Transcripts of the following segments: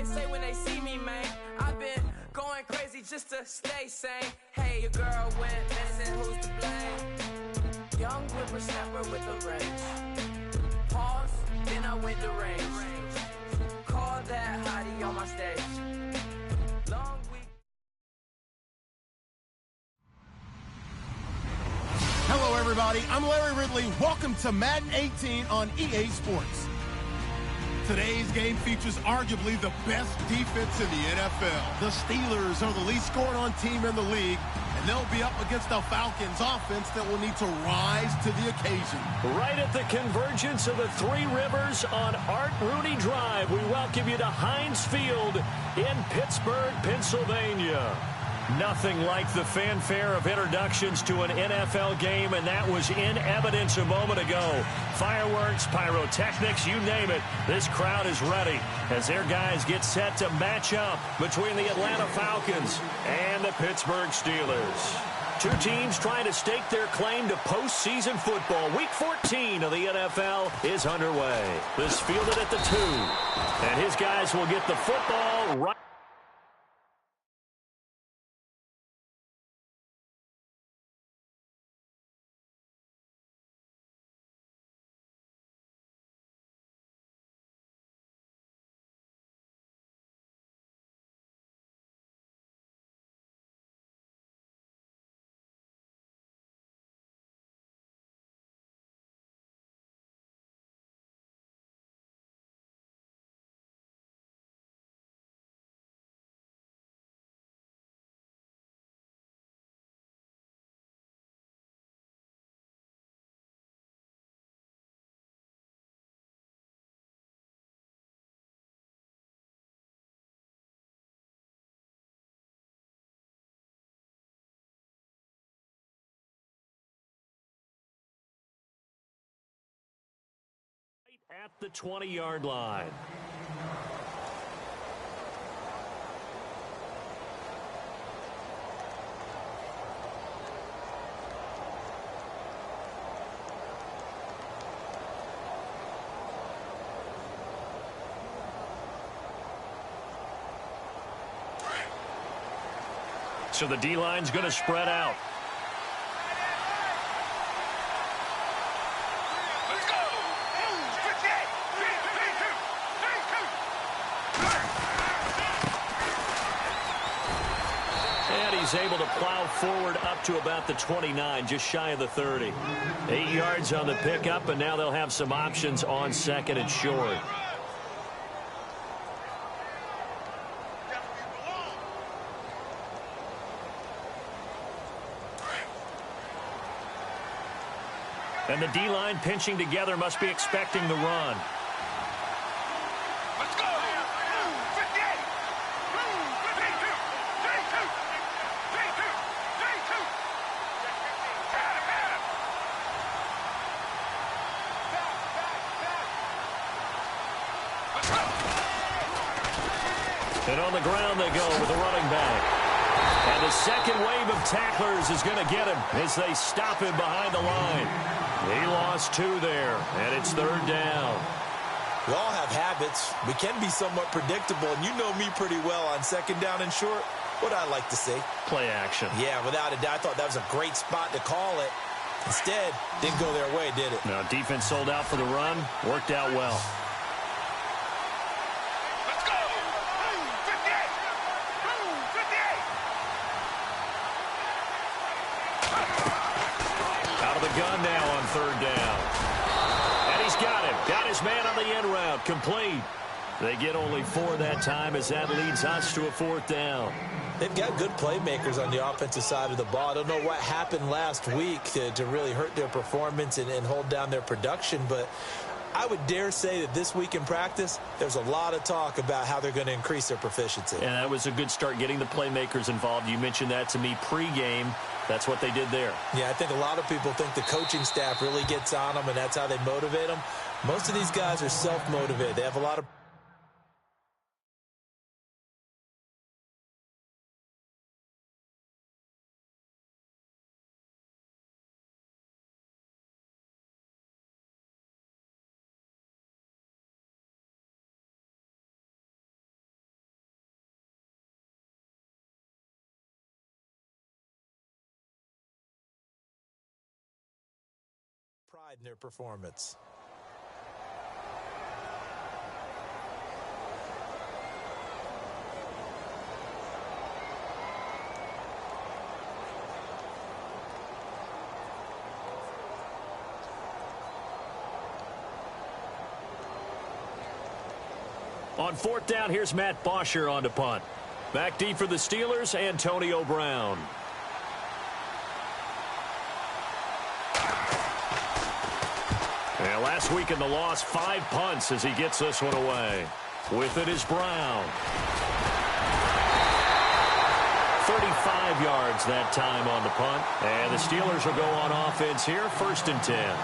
say when they see me, man. I've been going crazy just to stay sane. Hey, your girl went missing, who's to blame? Young whippersnapper with a range. Pause, then I went to range. Call that hottie on my stage. Long week. Hello, everybody. I'm Larry Ridley. Welcome to Madden 18 on EA Sports. Today's game features arguably the best defense in the NFL. The Steelers are the least scored on team in the league, and they'll be up against the Falcons offense that will need to rise to the occasion. Right at the convergence of the Three Rivers on Art Rooney Drive, we welcome you to Heinz Field in Pittsburgh, Pennsylvania. Nothing like the fanfare of introductions to an NFL game, and that was in evidence a moment ago. Fireworks, pyrotechnics, you name it. This crowd is ready as their guys get set to match up between the Atlanta Falcons and the Pittsburgh Steelers. Two teams trying to stake their claim to postseason football. Week 14 of the NFL is underway. This fielded at the 2, and his guys will get the football right. At the 20-yard line. So the D-line's going to spread out. He's able to plow forward up to about the 29, just shy of the 30. 8 yards on the pickup, and now they'll have some options on second and short. And the D-line pinching together must be expecting the run. And on the ground they go with the running back. And the second wave of tacklers is going to get him as they stop him behind the line. He lost 2 there, and it's third down. We all have habits. We can be somewhat predictable, and you know me pretty well on second down and short. What I like to say? Play action. Yeah, without a doubt. I thought that was a great spot to call it. Instead, didn't go their way, did it? No, defense sold out for the run. Worked out well. Gun now on third down. And he's got him. Got his man on the end route. Complete. They get only 4 that time as that leads us to a 4th down. They've got good playmakers on the offensive side of the ball. I don't know what happened last week to really hurt their performance and hold down their production, but I would dare say that this week in practice, there's a lot of talk about how they're going to increase their proficiency. And that was a good start, getting the playmakers involved. You mentioned that to me pregame. That's what they did there. Yeah, I think a lot of people think the coaching staff really gets on them, and that's how they motivate them. Most of these guys are self-motivated. They have a lot of in their performance. On fourth down, here's Matt Bosher on to punt. Back deep for the Steelers, Antonio Brown. And last week in the loss, 5 punts as he gets this one away. With it is Brown. 35 yards that time on the punt. And the Steelers will go on offense here, 1st and 10.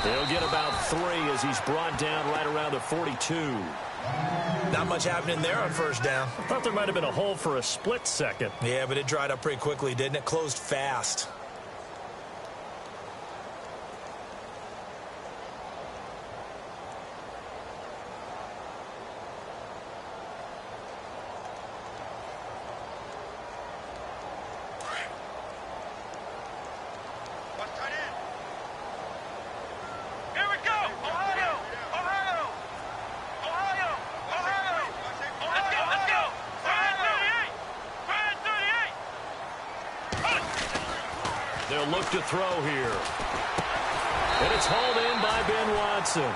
He'll get about 3 as he's brought down right around the 42. Not much happening there on first down. I thought there might have been a hole for a split second. Yeah, but it dried up pretty quickly, didn't it? Closed fast. They'll look to throw here. And it's hauled in by Ben Watson.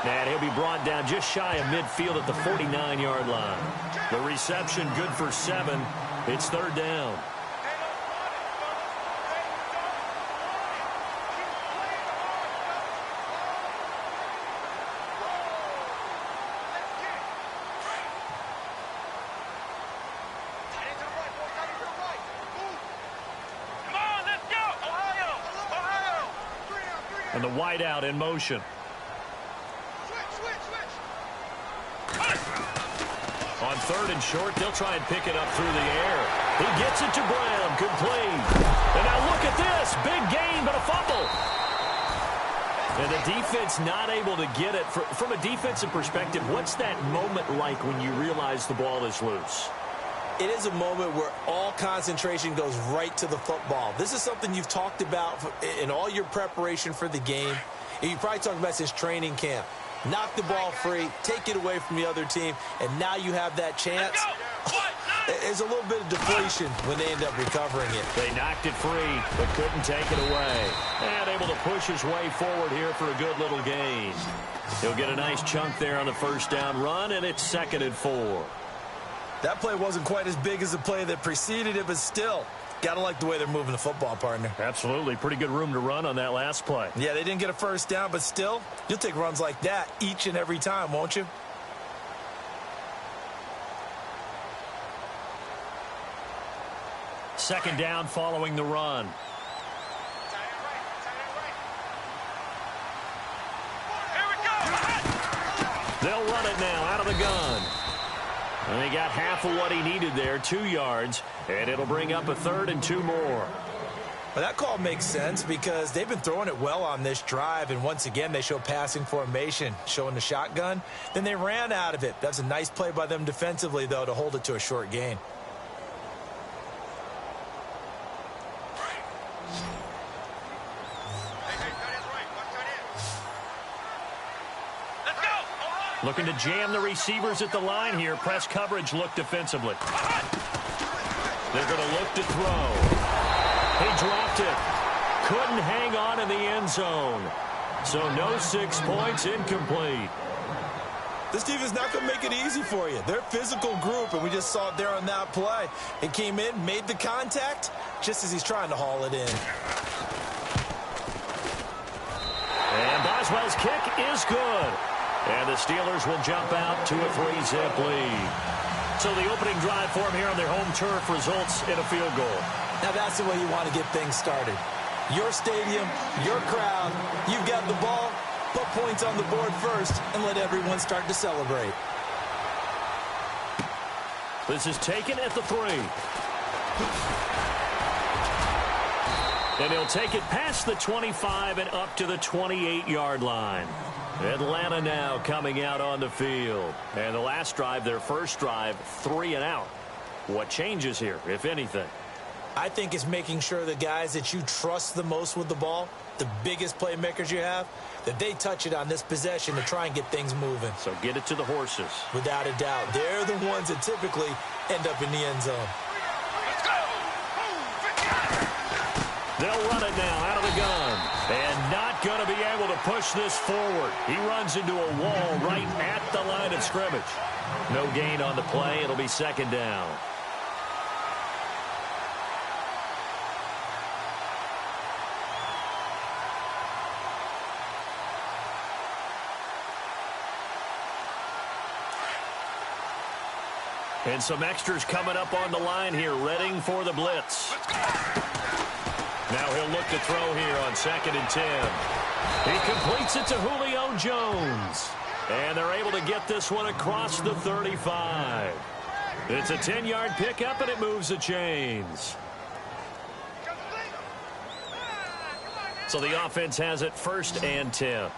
And he'll be brought down just shy of midfield at the 49-yard line. The reception good for 7. It's 3rd down. And the wideout in motion. On 3rd and short, they'll try and pick it up through the air. He gets it to Brown, complete. And now look at this, big gain, but a fumble. And the defense not able to get it. From a defensive perspective, what's that moment like when you realize the ball is loose? It is a moment where all concentration goes right to the football. This is something you've talked about in all your preparation for the game. And you probably talked about since training camp. Knock the ball free, take it away from the other team, and now you have that chance. There's a little bit of deflation when they end up recovering it. They knocked it free, but couldn't take it away. And able to push his way forward here for a good little gain. He'll get a nice chunk there on the 1st down run, and it's 2nd and 4. That play wasn't quite as big as the play that preceded it, but still, gotta like the way they're moving the football, partner. Absolutely. Pretty good room to run on that last play. Yeah, they didn't get a 1st down, but still, you'll take runs like that each and every time, won't you? Second down following the run. They'll run it now out of the gun. And he got half of what he needed there, 2 yards, and it'll bring up a 3rd and 2 more. Well, that call makes sense because they've been throwing it well on this drive, and once again, they show passing formation, showing the shotgun. Then they ran out of it. That's a nice play by them defensively, though, to hold it to a short gain. Looking to jam the receivers at the line here. Press coverage look defensively. They're going to look to throw. He dropped it. Couldn't hang on in the end zone. So no 6 points, incomplete. This defense is not going to make it easy for you. They're a physical group, and we just saw it there on that play. It came in, made the contact, just as he's trying to haul it in. And Boswell's kick is good. And the Steelers will jump out to a 3-zip lead. So the opening drive for them here on their home turf results in a field goal. Now that's the way you want to get things started. Your stadium, your crowd, you've got the ball, put points on the board first, and let everyone start to celebrate. This is taken at the 3. And he'll take it past the 25 and up to the 28-yard line. Atlanta now coming out on the field. And the last drive, their first drive, 3 and out. What changes here, if anything? I think it's making sure the guys that you trust the most with the ball, the biggest playmakers you have, that they touch it on this possession to try and get things moving. So get it to the horses. Without a doubt. They're the ones that typically end up in the end zone. Let's go! They'll run it now out of the gun. And not going to be able to push this forward. He runs into a wall right at the line of scrimmage. No gain on the play. It'll be second down. And some extras coming up on the line here, readying for the blitz. Now he'll look to throw here on 2nd and 10. He completes it to Julio Jones. And they're able to get this one across the 35. It's a 10-yard pickup, and it moves the chains. So the offense has it 1st and 10.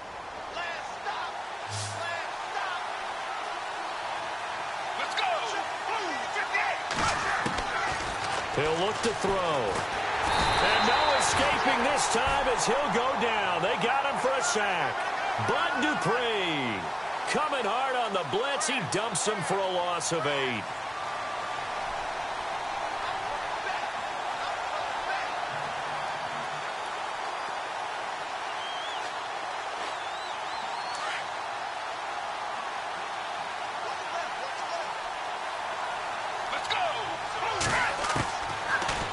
He'll look to throw. And no escaping this time as he'll go down. They got him for a sack. Bud Dupree coming hard on the blitz. He dumps him for a loss of 8.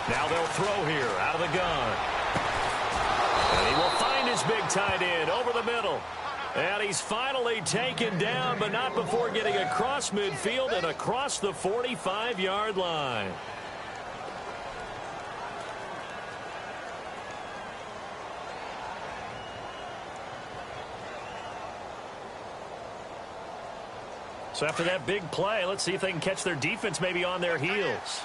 Now they'll throw here out of the gun. And he will find his big tight end over the middle. And he's finally taken down, but not before getting across midfield and across the 45-yard line. So after that big play, let's see if they can catch their defense maybe on their heels.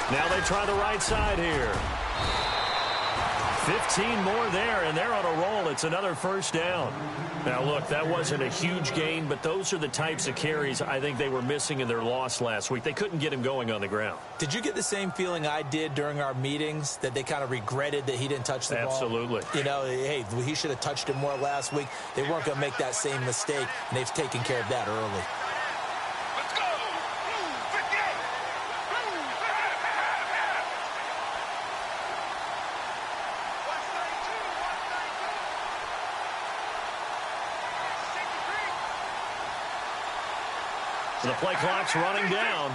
Now they try the right side here. 15 more there, and they're on a roll. It's another first down. Now, look, that wasn't a huge gain, but those are the types of carries I think they were missing in their loss last week. They couldn't get him going on the ground. Did you get the same feeling I did during our meetings, that they kind of regretted that he didn't touch the ball? Absolutely. You know, hey, he should have touched it more last week. They weren't going to make that same mistake, and they've taken care of that early. The play clock's running down.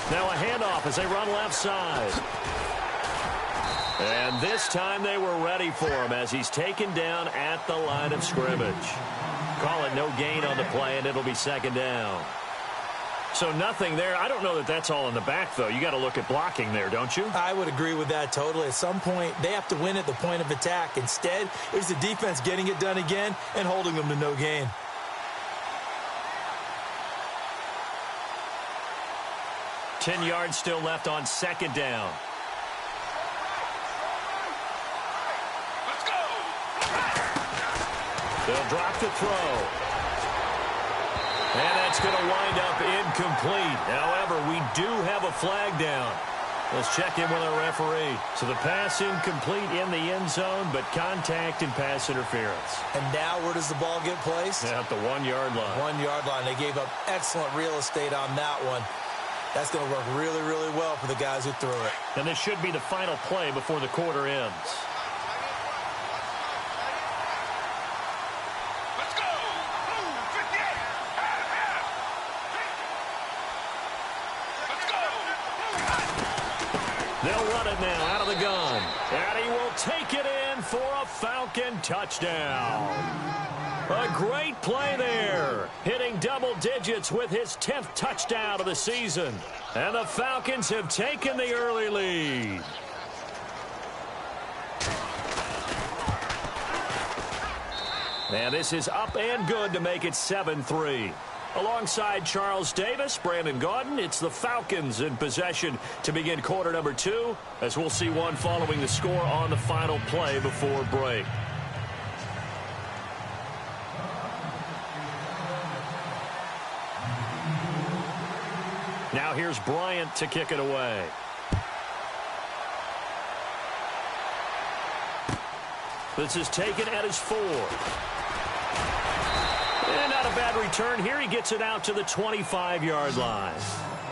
Now a handoff as they run left side. And this time they were ready for him as he's taken down at the line of scrimmage. Call it no gain on the play, and it'll be second down. So nothing there. I don't know that that's all in the back, though. You got to look at blocking there, don't you? I would agree with that totally. At some point, they have to win at the point of attack. Instead, it was the defense getting it done again and holding them to no gain. Ten yards still left on second down. Let's go! They'll drop the throw. And that's going to wind up incomplete. However, we do have a flag down. Let's check in with our referee. So the pass incomplete in the end zone, but contact and pass interference. And now where does the ball get placed? At the 1 yard line. 1 yard line. They gave up excellent real estate on that one. That's going to work really, really well for the guys who threw it. And this should be the final play before the quarter ends. Let's go! 58! Let's go! They'll run it now out of the gun. And he will take it in in for a Falcon touchdown. A great play there, hitting double digits with his 10th touchdown of the season. And the Falcons have taken the early lead. And this is up and good to make it 7-3. Alongside Charles Davis, Brandon Gaudin, it's the Falcons in possession to begin quarter number 2, as we'll see one following the score on the final play before break. Now here's Bryant to kick it away. This is taken at his 4. And not a bad return here. He gets it out to the 25-yard line.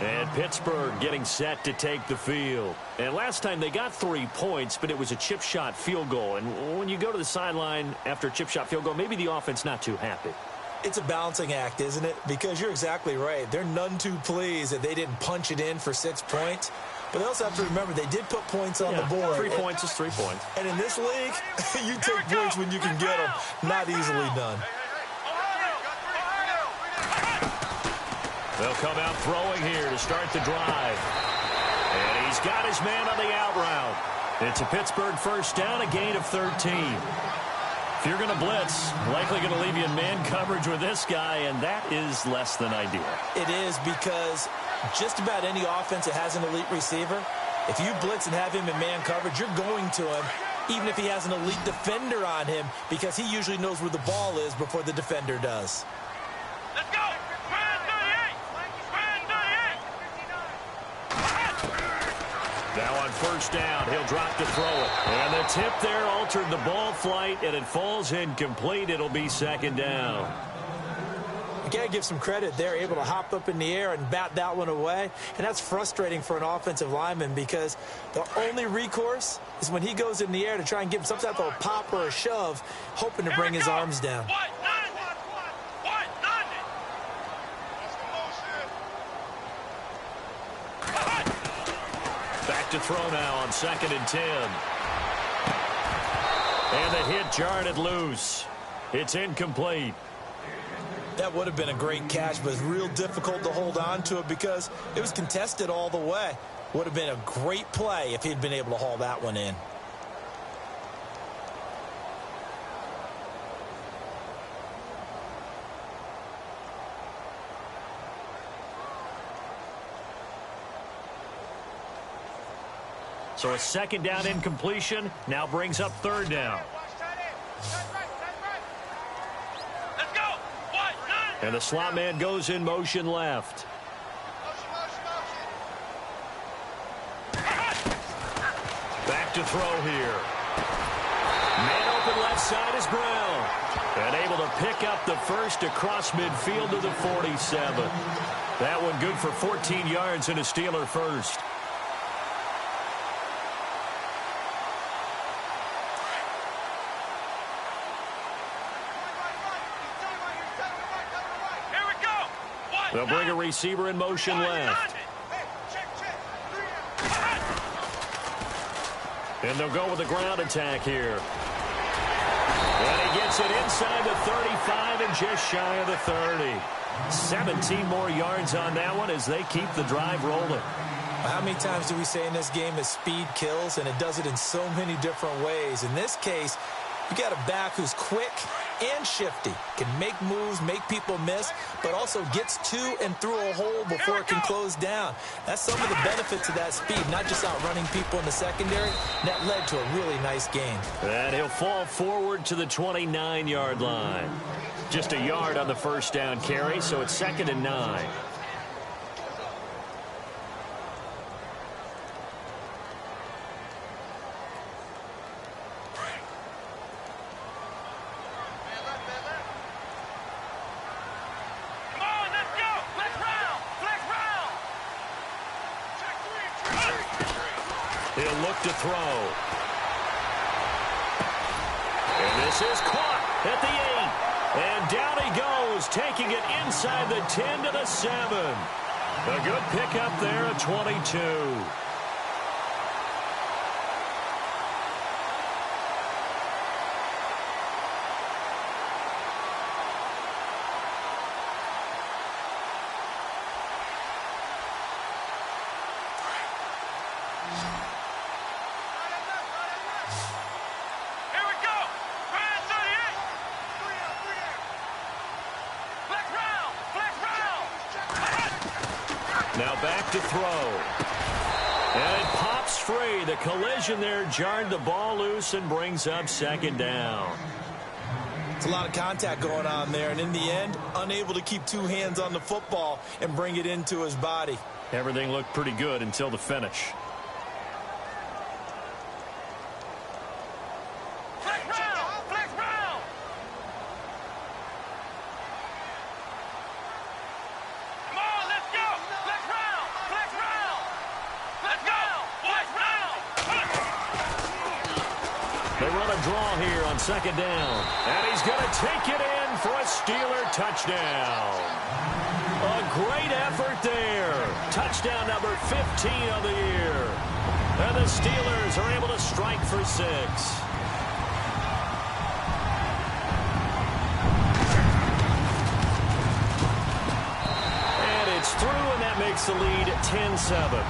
And Pittsburgh getting set to take the field. And last time they got 3 points, but it was a chip shot field goal. And when you go to the sideline after a chip shot field goal, maybe the offense not too happy. It's a balancing act, isn't it? Because you're exactly right. They're none too pleased that they didn't punch it in for 6 points. But they also have to remember they did put points on the board. 3 points is 3 points. And in this league, you take points when you can get them. Not easily done. They'll come out throwing here to start the drive. And he's got his man on the out route. It's a Pittsburgh first down, a gain of 13. If you're going to blitz, likely going to leave you in man coverage with this guy, and that is less than ideal. It is, because just about any offense that has an elite receiver, if you blitz and have him in man coverage, you're going to him, even if he has an elite defender on him, because he usually knows where the ball is before the defender does. Let's go! Now on first down, he'll drop to throw it. And the tip there altered the ball flight, and it falls incomplete. It'll be second down. You got to give some credit. They're able to hop up in the air and bat that one away. And that's frustrating for an offensive lineman, because the only recourse is when he goes in the air to try and give him some type of a pop or a shove, hoping to bring his arms down. Back to throw now on 2nd and 10. And the hit jarred it loose. It's incomplete. That would have been a great catch, but it's real difficult to hold on to it because it was contested all the way. Would have been a great play if he'd been able to haul that one in. So a second down incompletion now brings up third down. Let's go! And the slot man goes in motion left. Back to throw here. Man open left side is Brown. And able to pick up the first across midfield to the 47. That one good for 14 yards and a Steeler first. They'll bring a receiver in motion left. And they'll go with the ground attack here. And he gets it inside the 35 and just shy of the 30. 17 more yards on that one as they keep the drive rolling. How many times do we say in this game that speed kills, and it does it in so many different ways? In this case, you got a back who's quick and shifty, can make moves, make people miss, but also gets to and through a hole before it can close down. That's some of the benefits of that speed, not just outrunning people in the secondary. And that led to a really nice gain. And he'll fall forward to the 29-yard line. Just a yard on the first down carry, so it's 2nd and 9. He'll look to throw. And this is caught at the 8. And down he goes, taking it inside the 10 to the 7. A good pickup there at 22. Now back to throw. And it pops free. The collision there jarred the ball loose and brings up second down. It's a lot of contact going on there, and in the end, unable to keep two hands on the football and bring it into his body. Everything looked pretty good until the finish. Flex round! Flex round! Come on, let's go! Flex round! Flex round! Let's go! Flex round! They run a draw here on second down. And he's going to take it in for a Steeler touchdown. A great effort there. Touchdown number 15 of the year. And the Steelers are able to strike for 6. And it's through, and that makes the lead 10-7.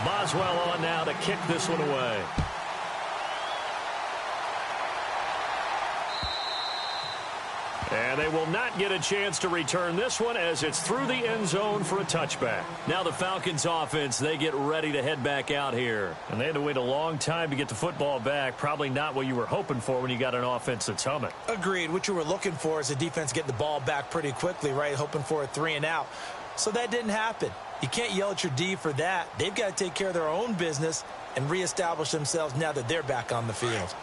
Boswell on now to kick this one away. And they will not get a chance to return this one as it's through the end zone for a touchback. Now the Falcons offense, they get ready to head back out here. And they had to wait a long time to get the football back. Probably not what you were hoping for when you got an offense that's humming. Agreed. What you were looking for is the defense getting the ball back pretty quickly, right? Hoping for a 3 and out. So that didn't happen. You can't yell at your D for that. They've got to take care of their own business and reestablish themselves now that they're back on the field.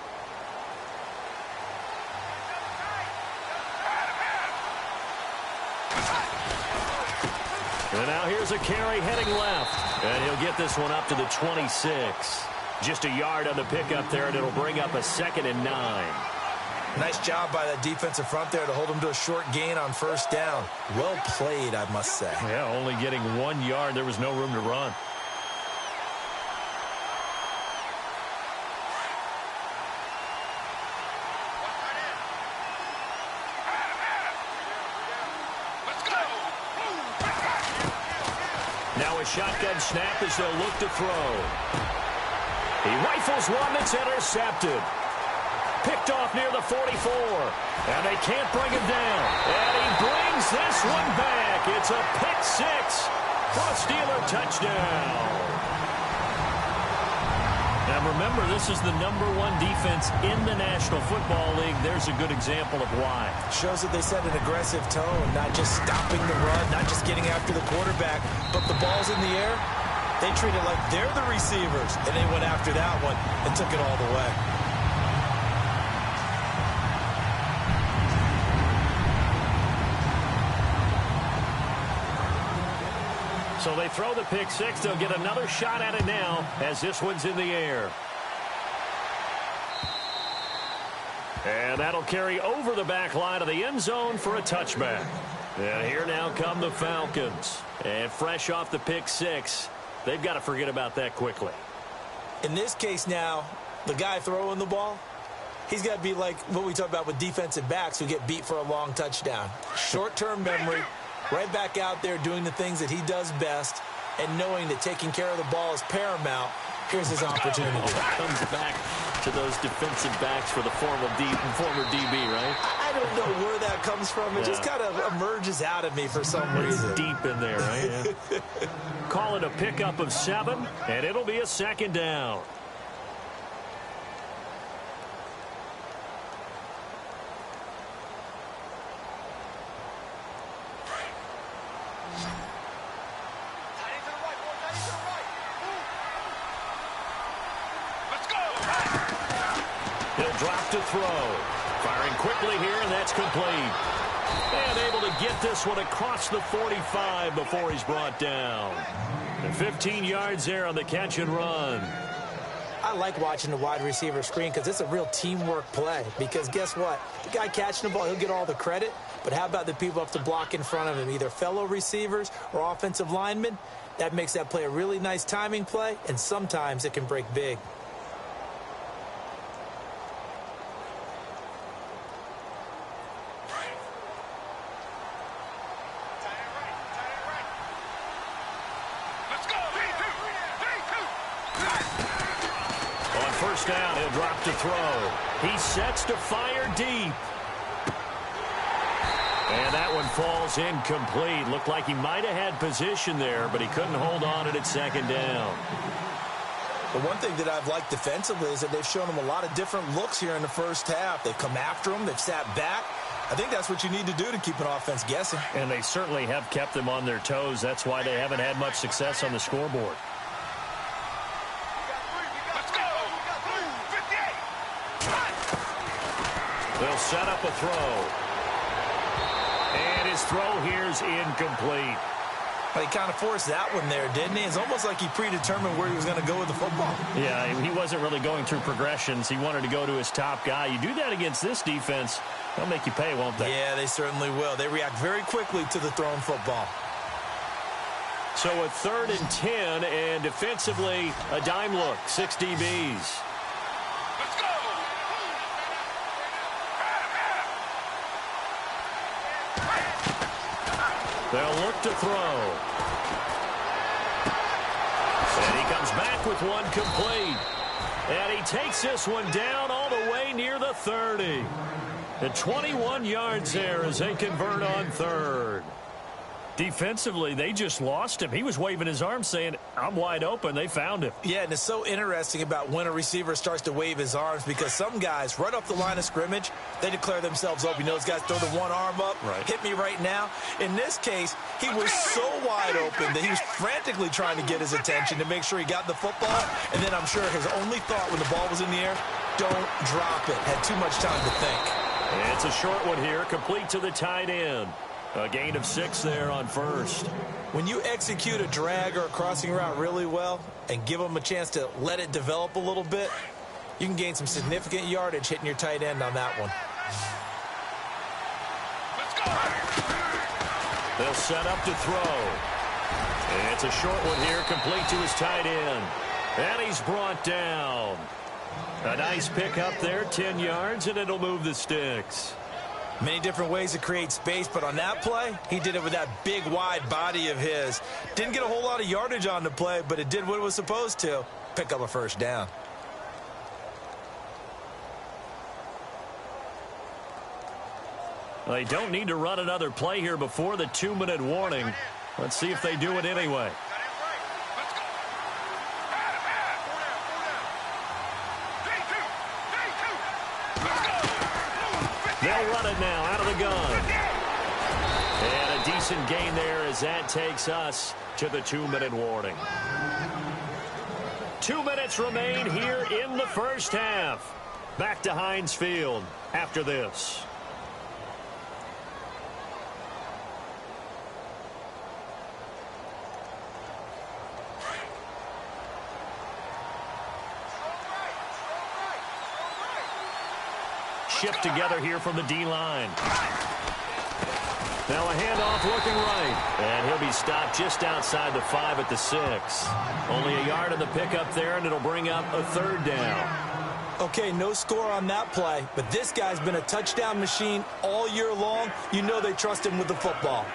And now here's a carry heading left. And he'll get this one up to the 26. Just a yard on the pickup there, and it'll bring up a 2nd and 9. Nice job by that defensive front there to hold him to a short gain on first down. Well played, I must say. Yeah, only getting 1 yard. There was no room to run. Now a shotgun snap as they'll look to throw. He rifles one that's intercepted. Picked off near the 44. And they can't bring him down. And he brings this one back. It's a pick 6 for a Steeler touchdown. Now remember, this is the #1 defense in the National Football League. There's a good example of why. Shows that they set an aggressive tone, not just stopping the run, not just getting after the quarterback, but the ball's in the air. They treat it like they're the receivers, and they went after that one and took it all the way. So they throw the pick 6. They'll get another shot at it now as this one's in the air. And that'll carry over the back line of the end zone for a touchback. And here now come the Falcons. And fresh off the pick 6, they've got to forget about that quickly. In this case now, the guy throwing the ball, he's got to be like what we talk about with defensive backs who get beat for a long touchdown. Short-term memory. Right back out there doing the things that he does best and knowing that taking care of the ball is paramount. Here's his opportunity. Comes back to those defensive backs for the former DB, right? I don't know where that comes from. It just kind of emerges out of me for some reason. It's deep in there, right? Yeah. Call it a pickup of 7, and it'll be a 2nd down. Drop to throw. Firing quickly here, and that's complete. And able to get this one across the 45 before he's brought down. And 15 yards there on the catch and run. I like watching the wide receiver screen because it's a real teamwork play. Because guess what? The guy catching the ball, he'll get all the credit. But how about the people up to block in front of him, either fellow receivers or offensive linemen? That makes that play a really nice timing play, and sometimes it can break big. first down. He'll drop to throw. He sets to fire deep. And that one falls incomplete. Looked like he might have had position there, but he couldn't hold on at second down. The one thing that I've liked defensively is that they've shown him a lot of different looks here in the first half. They've come after him. They've sat back. I think that's what you need to do to keep an offense guessing. And they certainly have kept them on their toes. That's why they haven't had much success on the scoreboard. Let's go. 58. They'll set up a throw. And his throw here is incomplete. Well, he kind of forced that one there, didn't he? It's almost like he predetermined where he was going to go with the football. Yeah, he wasn't really going through progressions. He wanted to go to his top guy. You do that against this defense, they'll make you pay, won't they? Yeah, they certainly will. They react very quickly to the thrown football. So a 3rd and 10, and defensively, a dime look, 6 DBs. Let's go. They'll look to throw. And he comes back with one complete. And he takes this one down all the way near the 30. The 21 yards there as they convert on 3rd. Defensively, they just lost him. He was waving his arms saying, I'm wide open. They found him. Yeah, and it's so interesting about when a receiver starts to wave his arms because some guys, right off the line of scrimmage, they declare themselves open. You know, those guys throw the one arm up, hit me right now. In this case, he was so wide open that he was frantically trying to get his attention to make sure he got the football. And then I'm sure his only thought when the ball was in the air, don't drop it. Had too much time to think. And it's a short one here, complete to the tight end. A gain of 6 there on 1st. When you execute a drag or a crossing route really well and give them a chance to let it develop a little bit, you can gain some significant yardage hitting your tight end on that one. Let's go. They'll set up to throw. And it's a short one here, complete to his tight end. And he's brought down. A nice pick up there, 10 yards, and it'll move the sticks. Many different ways to create space, but on that play, he did it with that big, wide body of his. Didn't get a whole lot of yardage on the play, but it did what it was supposed to. Pick up a first down. They don't need to run another play here before the 2-minute warning. Let's see if they do it anyway. They'll run it now out of the gun. And a decent gain there as that takes us to the 2-minute warning. 2 minutes remain here in the first half. Back to Heinz Field after this. Shipped together here from the D-line. Now a handoff looking right. And he'll be stopped just outside the 5 at the 6. Only a yard in the pickup there, and it'll bring up a 3rd down. Okay, no score on that play, but this guy's been a touchdown machine all year long. You know they trust him with the football.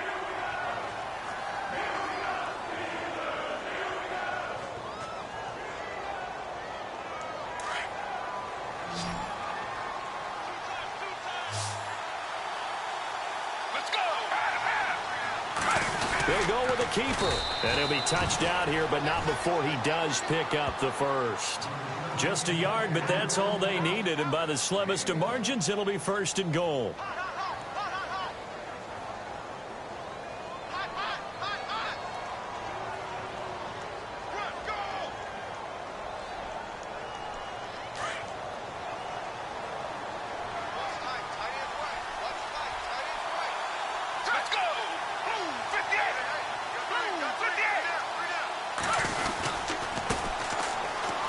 They'll go with a keeper. And he'll be touched out here, but not before he does pick up the first. Just a yard, but that's all they needed. And by the slimmest of margins, it'll be 1st and goal.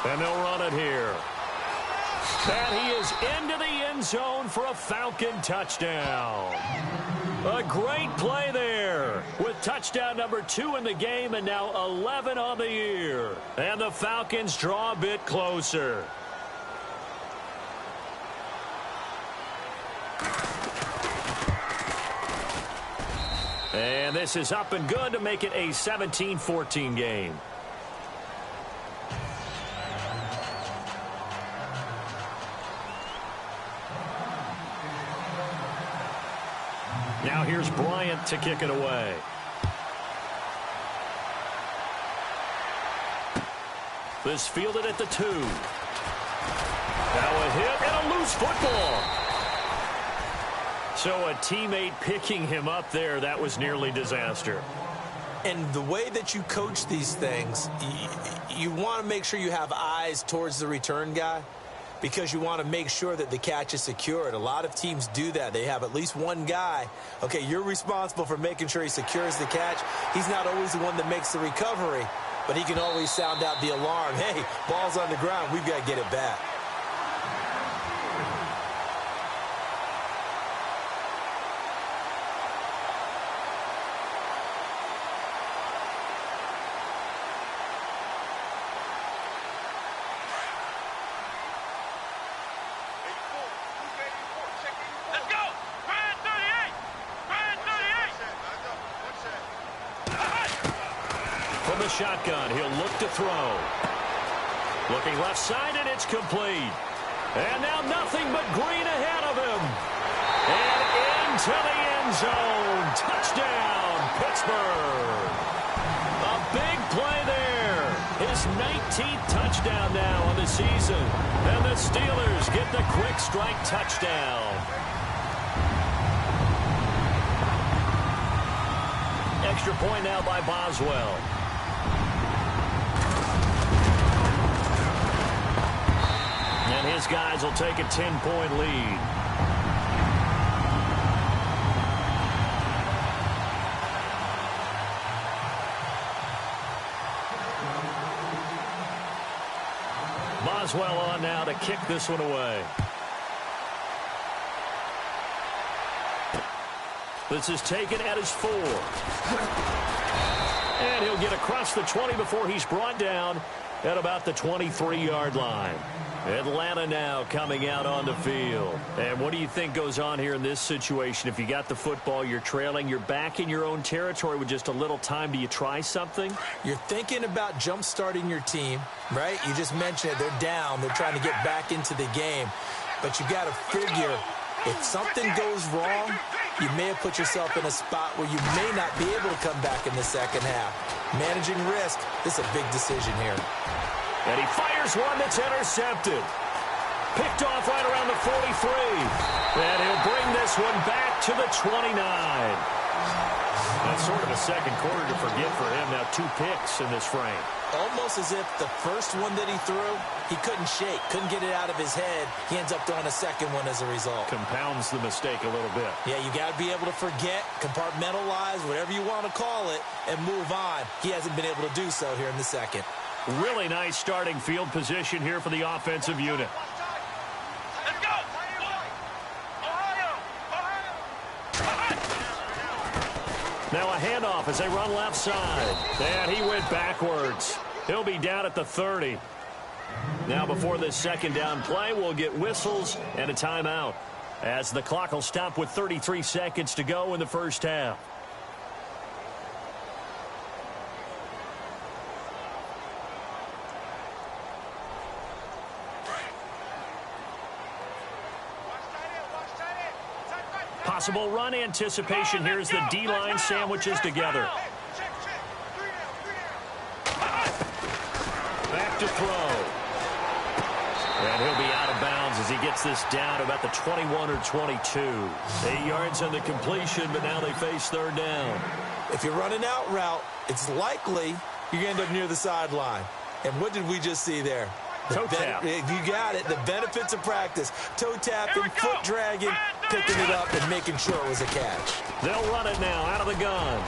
And they'll run it here. And he is into the end zone for a Falcon touchdown. A great play there with touchdown number 2 in the game and now 11 on the year. And the Falcons draw a bit closer. And this is up and good to make it a 17-14 game. Now here's Bryant to kick it away. This fielded at the 2. Now a hit and a loose football. So a teammate picking him up there, that was nearly disaster. And the way that you coach these things, you want to make sure you have eyes towards the return guy because you want to make sure that the catch is secured. A lot of teams do that. They have at least one guy. Okay, you're responsible for making sure he secures the catch. He's not always the one that makes the recovery, but he can always sound out the alarm. Hey, ball's on the ground. We've got to get it back. Shotgun, he'll look to throw. Looking left side, and it's complete. And now nothing but green ahead of him. And into the end zone. Touchdown, Pittsburgh. A big play there. His 19th touchdown now on the season. And the Steelers get the quick strike touchdown. Extra point now by Boswell. And his guys will take a 10-point lead. Boswell on now to kick this one away. This is taken at his 4. And he'll get across the 20 before he's brought down at about the 23-yard line. Atlanta now coming out on the field. And what do you think goes on here in this situation? If you got the football, you're trailing, you're back in your own territory with just a little time. Do you try something? You're thinking about jump-starting your team, right? You just mentioned it. They're down. They're trying to get back into the game. But you got to figure if something goes wrong, you may have put yourself in a spot where you may not be able to come back in the second half. Managing risk, this is a big decision here. And he fires one that's intercepted. Picked off right around the 43. And he'll bring this one back to the 29. That's sort of a second quarter to forget for him. Now 2 picks in this frame. Almost as if the first one that he threw, he couldn't shake, couldn't get it out of his head. He ends up throwing a second one as a result. Compounds the mistake a little bit. Yeah, you got to be able to forget, compartmentalize, whatever you want to call it, and move on. He hasn't been able to do so here in the second. Really nice starting field position here for the offensive unit. Let's go! Ohio! Now a handoff as they run left side. And he went backwards. He'll be down at the 30. Now before this second down play, we'll get whistles and a timeout, as the clock will stop with 33 seconds to go in the first half. Possible run anticipation here as the D-line sandwiches together. Back to throw. And he'll be out of bounds as he gets this down about the 21 or 22. 8 yards on the completion, but now they face third down. If you're running out route, it's likely you're going to end up near the sideline. And what did we just see there? Toe tap. You got it. The benefits of practice. Toe tapping, foot dragging, picking it up, and making sure it was a catch. They'll run it now out of the gun.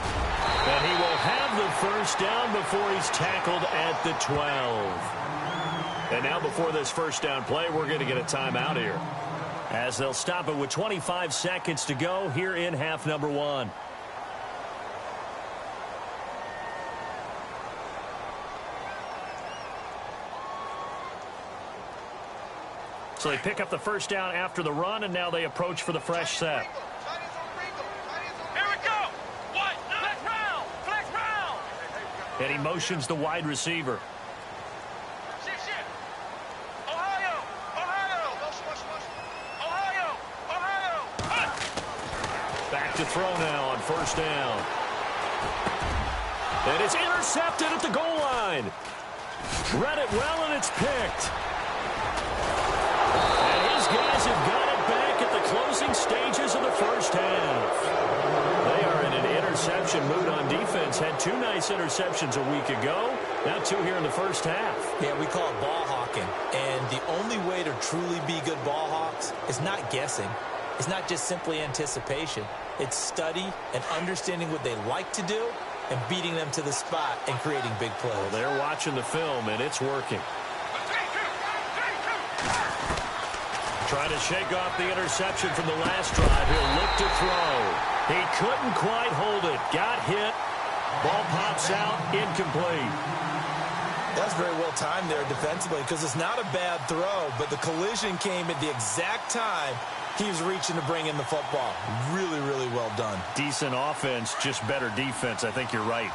And he will have the first down before he's tackled at the 12. And now before this first down play, we're going to get a timeout here, as they'll stop it with 25 seconds to go here in half number 1. So they pick up the first down after the run, and now they approach for the fresh set. Here we go! What? Flex round! Flex round! And he motions the wide receiver. Shit! Ohio! Ohio! Ohio! Back back to throw now on first down. And it's intercepted at the goal line. Read it well, and it's picked. And his guys have got it back at the closing stages of the first half. They are in an interception mood on defense. Had 2 nice interceptions a week ago. Now 2 here in the first half. Yeah, we call it ball hawking. And the only way to truly be good ball hawks is not guessing. It's not just simply anticipation. It's study and understanding what they like to do and beating them to the spot and creating big plays. Well, they're watching the film, and it's working. Trying to shake off the interception from the last drive. He'll look to throw. He couldn't quite hold it. Got hit. Ball pops out. Incomplete. That's very well timed there defensively because it's not a bad throw, but the collision came at the exact time he was reaching to bring in the football. Really, really well done. Decent offense, just better defense. I think you're right.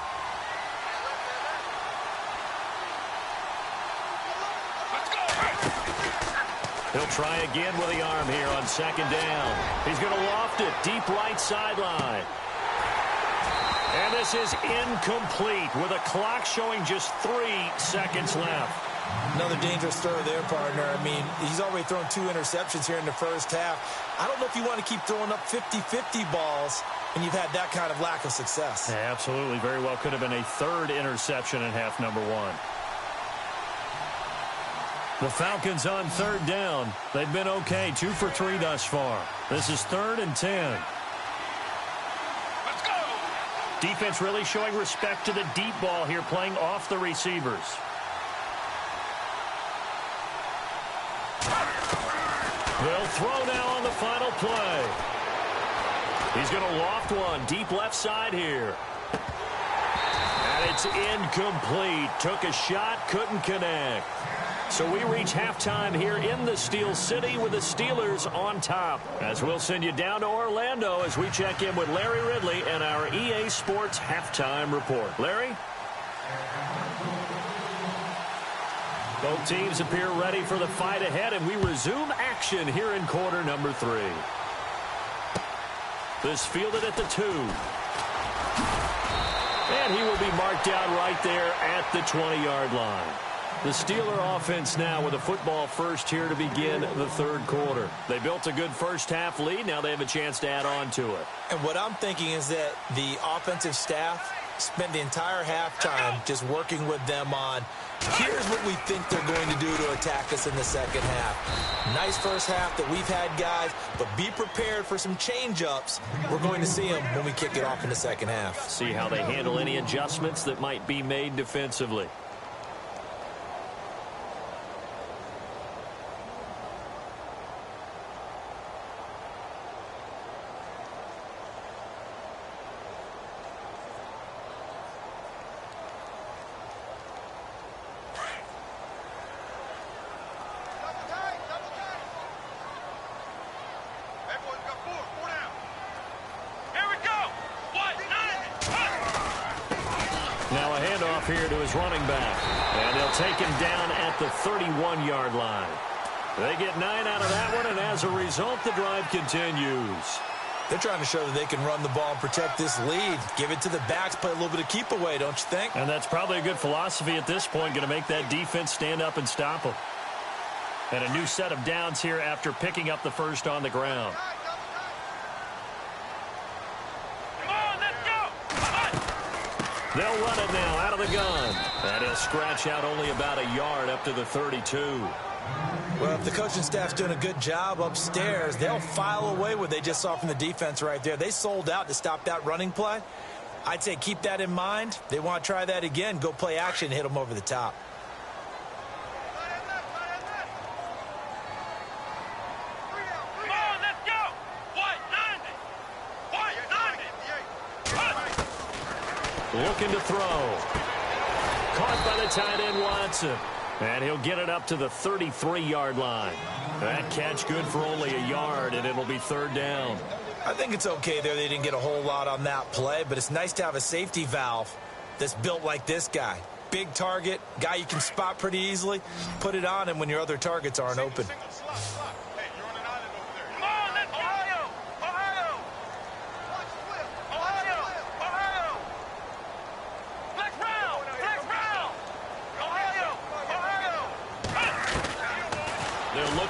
He'll try again with the arm here on second down. He's going to loft it deep right sideline. And this is incomplete with a clock showing just 3 seconds left. Another dangerous throw there, partner. I mean, he's already thrown 2 interceptions here in the first half. I don't know if you want to keep throwing up 50-50 balls and you've had that kind of lack of success. Yeah, absolutely. Very well could have been a 3rd interception in half number 1. The Falcons on 3rd down. They've been okay. 2 for 3 thus far. This is 3rd and 10. Let's go! Defense really showing respect to the deep ball here, playing off the receivers. They'll throw now on the final play. He's going to loft one deep left side here. And it's incomplete. Took a shot, couldn't connect. So we reach halftime here in the Steel City with the Steelers on top. As we'll send you down to Orlando as we check in with Larry Ridley and our EA Sports halftime report. Larry? Both teams appear ready for the fight ahead, and we resume action here in quarter number 3. This fielded at the 2. And he will be marked down right there at the 20-yard line. The Steeler offense now with a football first here to begin the 3rd quarter. They built a good first half lead. Now they have a chance to add on to it. And what I'm thinking is that the offensive staff spent the entire halftime just working with them on, here's what we think they're going to do to attack us in the second half. Nice first half that we've had, guys, but be prepared for some change-ups. We're going to see them when we kick it off in the second half. See how they handle any adjustments that might be made defensively. Here to his running back, and they'll take him down at the 31-yard line. They get 9 out of that one, and as a result, the drive continues. They're trying to show that they can run the ball and protect this lead. Give it to the backs, play a little bit of keep away, don't you think? And that's probably a good philosophy at this point, going to make that defense stand up and stop them. And a new set of downs here after picking up the first on the ground. They'll run it now out of the gun. And he'll scratch out only about a yard up to the 32. Well, if the coaching staff's doing a good job upstairs, they'll file away what they just saw from the defense right there. They sold out to stop that running play. I'd say keep that in mind. They want to try that again. Go play action and hit them over the top. Looking to throw. Caught by the tight end, Watson. And he'll get it up to the 33-yard line. That catch good for only a yard, and it'll be 3rd down. I think it's okay there. They didn't get a whole lot on that play, but it's nice to have a safety valve that's built like this guy. Big target, guy you can spot pretty easily. Put it on him when your other targets aren't open.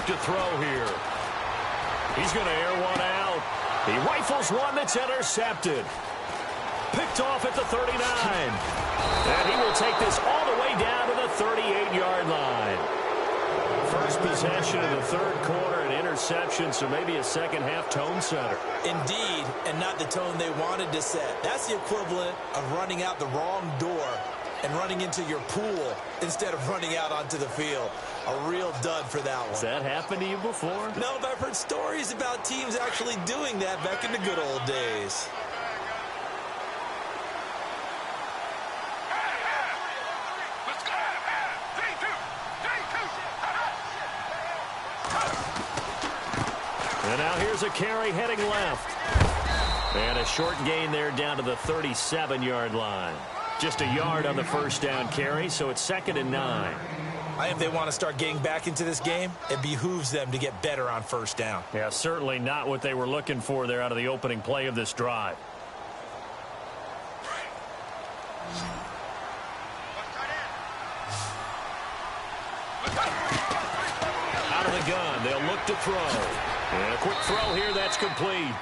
to throw here. He's going to air one out. He rifles one that's intercepted. Picked off at the 39. And he will take this all the way down to the 38-yard line. First possession of the third quarter, an interception, so maybe a second-half tone setter. Indeed, and not the tone they wanted to set. That's the equivalent of running out the wrong door and running into your pool instead of running out onto the field. A real dud for that one. Has that happened to you before? No, but I've heard stories about teams actually doing that back in the good old days. And now here's a carry heading left. And a short gain there down to the 37-yard line. Just a yard on the first down carry, so it's 2nd and 9. If they want to start getting back into this game, it behooves them to get better on first down. Yeah, certainly not what they were looking for there out of the opening play of this drive. Out of the gun, they'll look to throw. And a quick throw here, that's complete.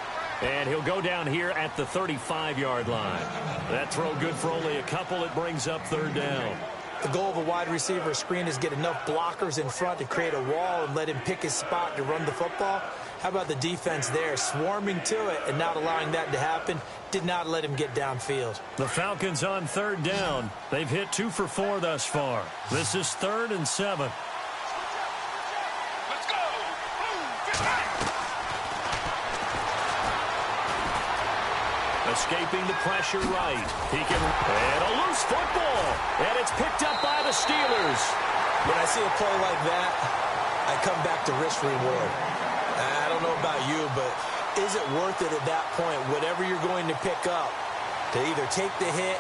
And he'll go down here at the 35-yard line. That throw good for only a couple. It brings up 3rd down. The goal of a wide receiver screen is get enough blockers in front to create a wall and let him pick his spot to run the football. How about the defense there, swarming to it and not allowing that to happen? Did not let him get downfield. The Falcons on 3rd down. They've hit 2 for 4 thus far. This is 3rd and 7. Escaping the pressure right. He can, and a loose football. And it's picked up by the Steelers. When I see a play like that, I come back to risk reward. I don't know about you, but is it worth it at that point, whatever you're going to pick up, to either take the hit,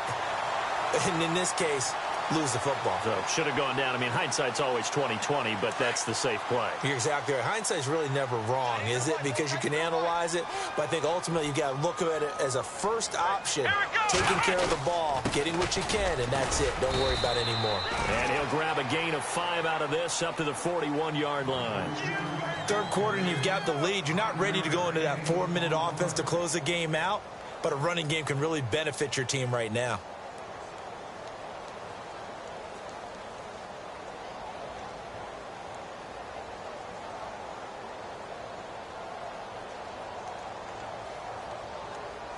and in this case, lose the football? So should have gone down. I mean, hindsight's always 20/20, but that's the safe play. You're exactly right. Hindsight's really never wrong, is it? Because you can analyze it, but I think ultimately you got to look at it as a first option, taking care of the ball, getting what you can, and that's it. Don't worry about it anymore. And he'll grab a gain of 5 out of this up to the 41-yard line. Third quarter, and you've got the lead. You're not ready to go into that 4-minute offense to close the game out, but a running game can really benefit your team right now.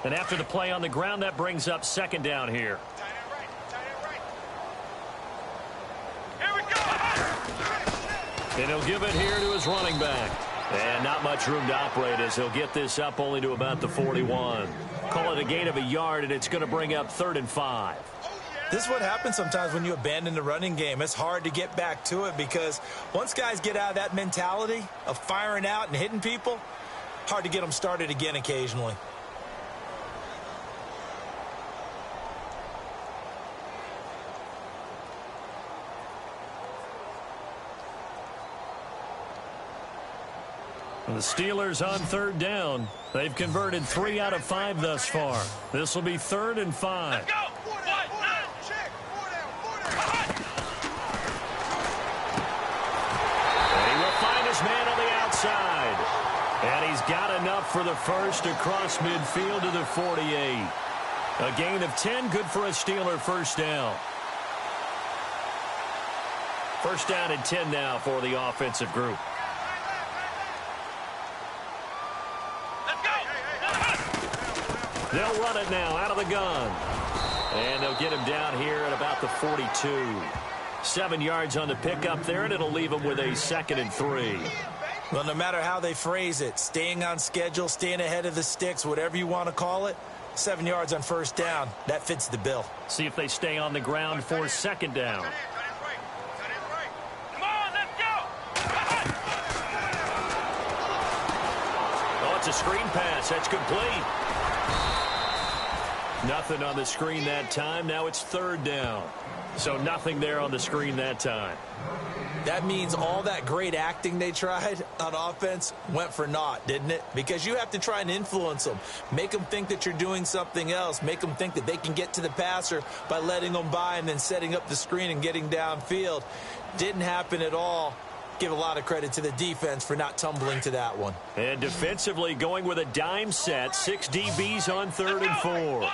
And after the play on the ground, that brings up 2nd down here. Here we go. And he'll give it here to his running back. And not much room to operate as he'll get this up only to about the 41. Call it a gain of a yard, and it's going to bring up 3rd and 5. This is what happens sometimes when you abandon the running game. It's hard to get back to it because once guys get out of that mentality of firing out and hitting people, hard to get them started again occasionally. The Steelers on 3rd down. They've converted 3 out of 5 thus far. This will be 3rd and 5. Let's go. And he will find his man on the outside. And he's got enough for the first across midfield to the 48. A gain of 10, good for a Steeler first down. First down and 10 now for the offensive group. They'll run it now out of the gun. And they'll get him down here at about the 42. 7 yards on the pickup there, and it'll leave him with a 2nd and 3. Well, no matter how they phrase it, staying on schedule, staying ahead of the sticks, whatever you want to call it, 7 yards on first down, that fits the bill. See if they stay on the ground for 2nd down. Come on, let's go. Oh, it's a screen pass. That's complete. Nothing on the screen that time. Now it's 3rd down. So nothing there on the screen that time. That means all that great acting they tried on offense went for naught, didn't it? Because you have to try and influence them. Make them think that you're doing something else. Make them think that they can get to the passer by letting them by and then setting up the screen and getting downfield. Didn't happen at all. give a lot of credit to the defense for not tumbling to that one. And defensively going with a dime set, 6 DBs on 3rd and 4.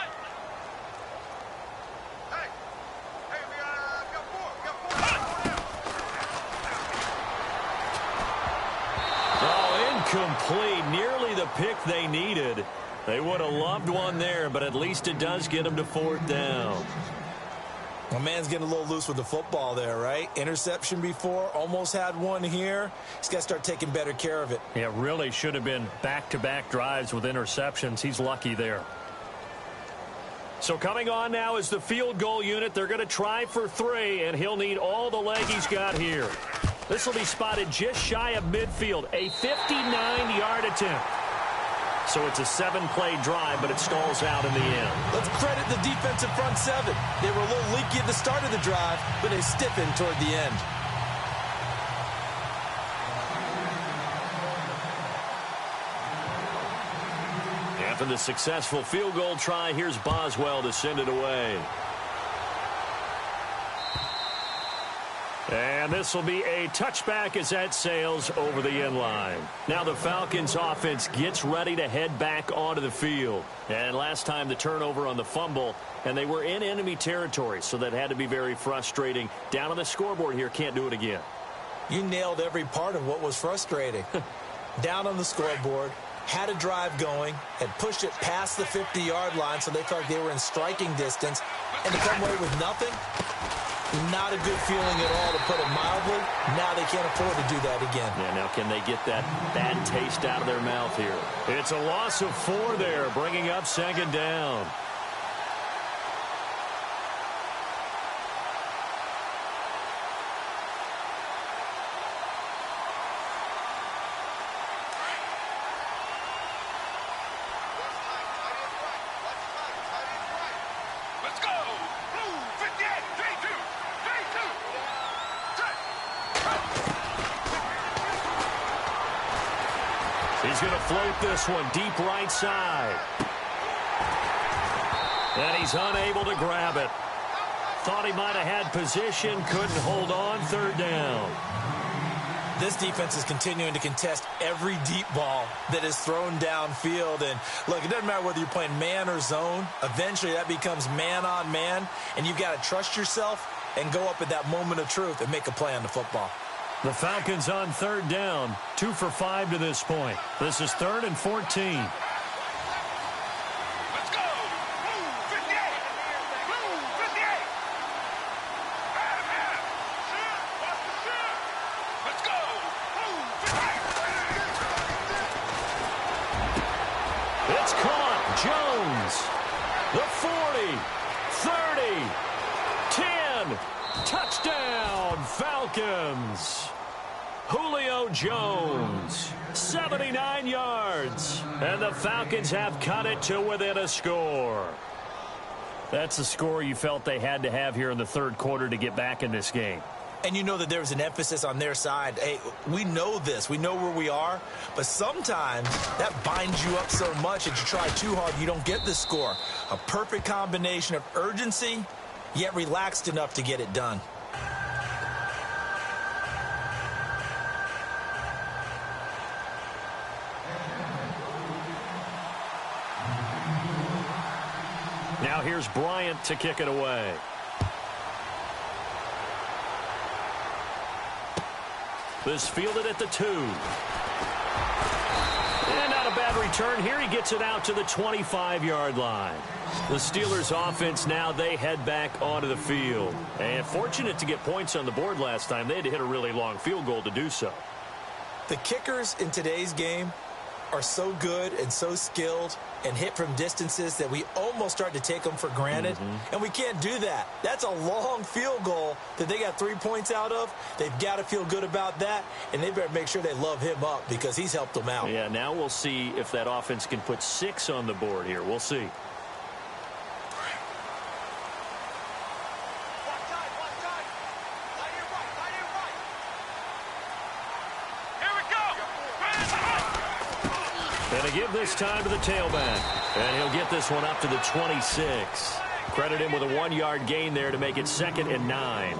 Incomplete, nearly the pick they needed. They would have loved one there, but at least it does get them to 4th down. My man's getting a little loose with the football there, right? Interception before, almost had one here. He's got to start taking better care of it. Yeah, really should have been back-to-back drives with interceptions. He's lucky there. So coming on now is the field goal unit. They're going to try for 3, and he'll need all the leg he's got here. This will be spotted just shy of midfield, a 59-yard attempt. So it's a 7-play drive, but it stalls out in the end. Let's credit the defensive front 7. They were a little leaky at the start of the drive, but they stiffened toward the end. After the successful field goal try, here's Boswell to send it away. And this will be a touchback as that sails over the end line. Now the Falcons offense gets ready to head back onto the field. And last time the turnover on the fumble, and they were in enemy territory, so that had to be very frustrating. Down on the scoreboard here, can't do it again. You nailed every part of what was frustrating. Down on the scoreboard, had a drive going, had pushed it past the 50-yard line so they felt like they were in striking distance, and to come away with nothing? Not a good feeling at all, to put it mildly. Now they can't afford to do that again. Yeah, now can they get that bad taste out of their mouth here? It's a loss of 4 there, bringing up 2nd down. Let's go! Blue 58, 3-2, 3-2. He's going to float this one deep right side. And he's unable to grab it. Thought he might have had position, couldn't hold on, 3rd down. This defense is continuing to contest every deep ball that is thrown downfield. And look, it doesn't matter whether you're playing man or zone. Eventually that becomes man on man, and you've got to trust yourself and go up at that moment of truth and make a play on the football. The Falcons on 3rd down, 2 for 5 to this point. This is 3rd and 14. Let's go! Blue 58, Blue 58. Let's go! Blue 58. It's caught. Jones. The 40, 30, 10. Touchdown, Falcons. Julio Jones, 79 yards. And the Falcons have cut it to within a score. That's the score you felt they had to have here in the 3rd quarter to get back in this game. And you know that there was an emphasis on their side. Hey, we know this. We know where we are. But sometimes that binds you up so much that you try too hard, you don't get the score. A perfect combination of urgency, yet relaxed enough to get it done. Now here's Bryant to kick it away. This fielded at the 2. And not a bad return here. He gets it out to the 25-yard line. The Steelers offense now, they head back onto the field. And fortunate to get points on the board last time. They had to hit a really long field goal to do so. The kickers in today's game are so good and so skilled and hit from distances that we almost start to take them for granted. And we can't do that. That's a long field goal that they got 3 points out of. They've got to feel good about that, and they better make sure they love him up because he's helped them out. Yeah, now we'll see if that offense can put 6 on the board here. We'll see. And to give this time to the tailback. And he'll get this one up to the 26. Credit him with a 1-yard gain there to make it 2nd and 9.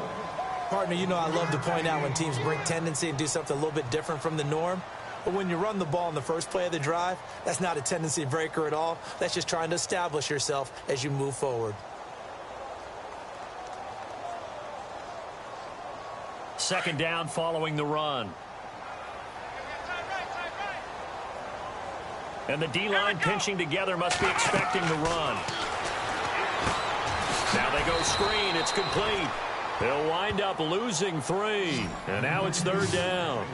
Partner, you know I love to point out when teams break tendency and do something a little bit different from the norm. But when you run the ball in the first play of the drive, that's not a tendency breaker at all. That's just trying to establish yourself as you move forward. Second down following the run. And the D-line pinching together must be expecting the run. Now they go screen. It's complete. They'll wind up losing 3. And now it's third down.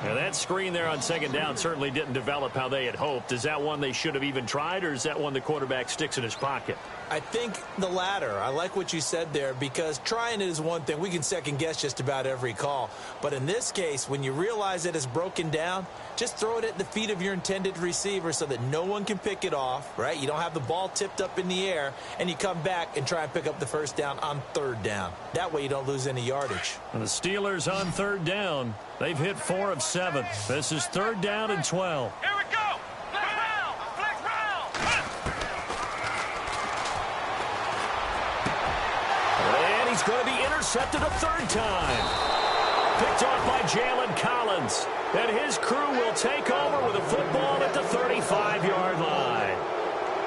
Now that screen there on second down certainly didn't develop how they had hoped. Is that one they should have even tried, or is that one the quarterback sticks in his pocket? I think the latter. I like what you said there, because trying it is one thing. We can second guess just about every call. But in this case, when you realize that it's broken down, just throw it at the feet of your intended receiver so that no one can pick it off, right? You don't have the ball tipped up in the air, and you come back and try and pick up the first down on third down. That way you don't lose any yardage. And the Steelers on third down. They've hit 4 of 7. This is third down and 12. Here we go. Flex round. Flex round. And he's going to be intercepted a third time. Picked off by Jalen Collins. And his crew will take over with a football at the 35-yard line.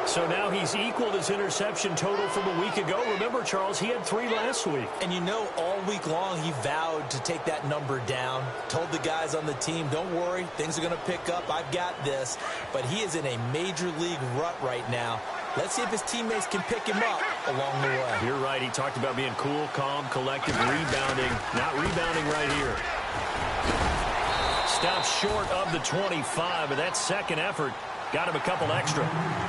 So now he's equaled his interception total from a week ago. Remember, Charles, he had 3 last week. And you know, all week long he vowed to take that number down. Told the guys on the team, don't worry, things are going to pick up. I've got this. But he is in a major league rut right now. Let's see if his teammates can pick him up along the way. You're right. He talked about being cool, calm, collective, rebounding. Not rebounding right here. Stops short of the 25, but that second effort got him a couple extra.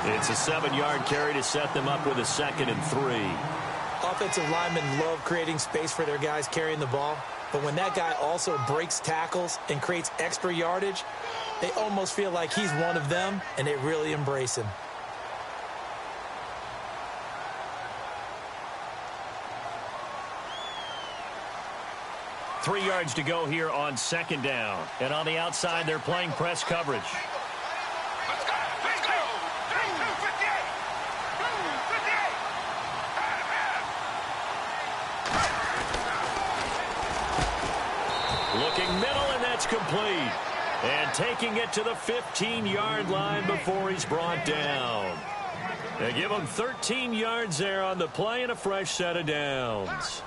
It's a 7-yard carry to set them up with a 2nd and 3. Offensive linemen love creating space for their guys carrying the ball. But when that guy also breaks tackles and creates extra yardage, they almost feel like he's one of them, and they really embrace him. Three yards to go here on second down. And on the outside, they're playing press coverage. Let's go. Let's go. 58. 58. Looking middle, and that's complete. And taking it to the 15-yard line before he's brought down. They give him 13 yards there on the play and a fresh set of downs.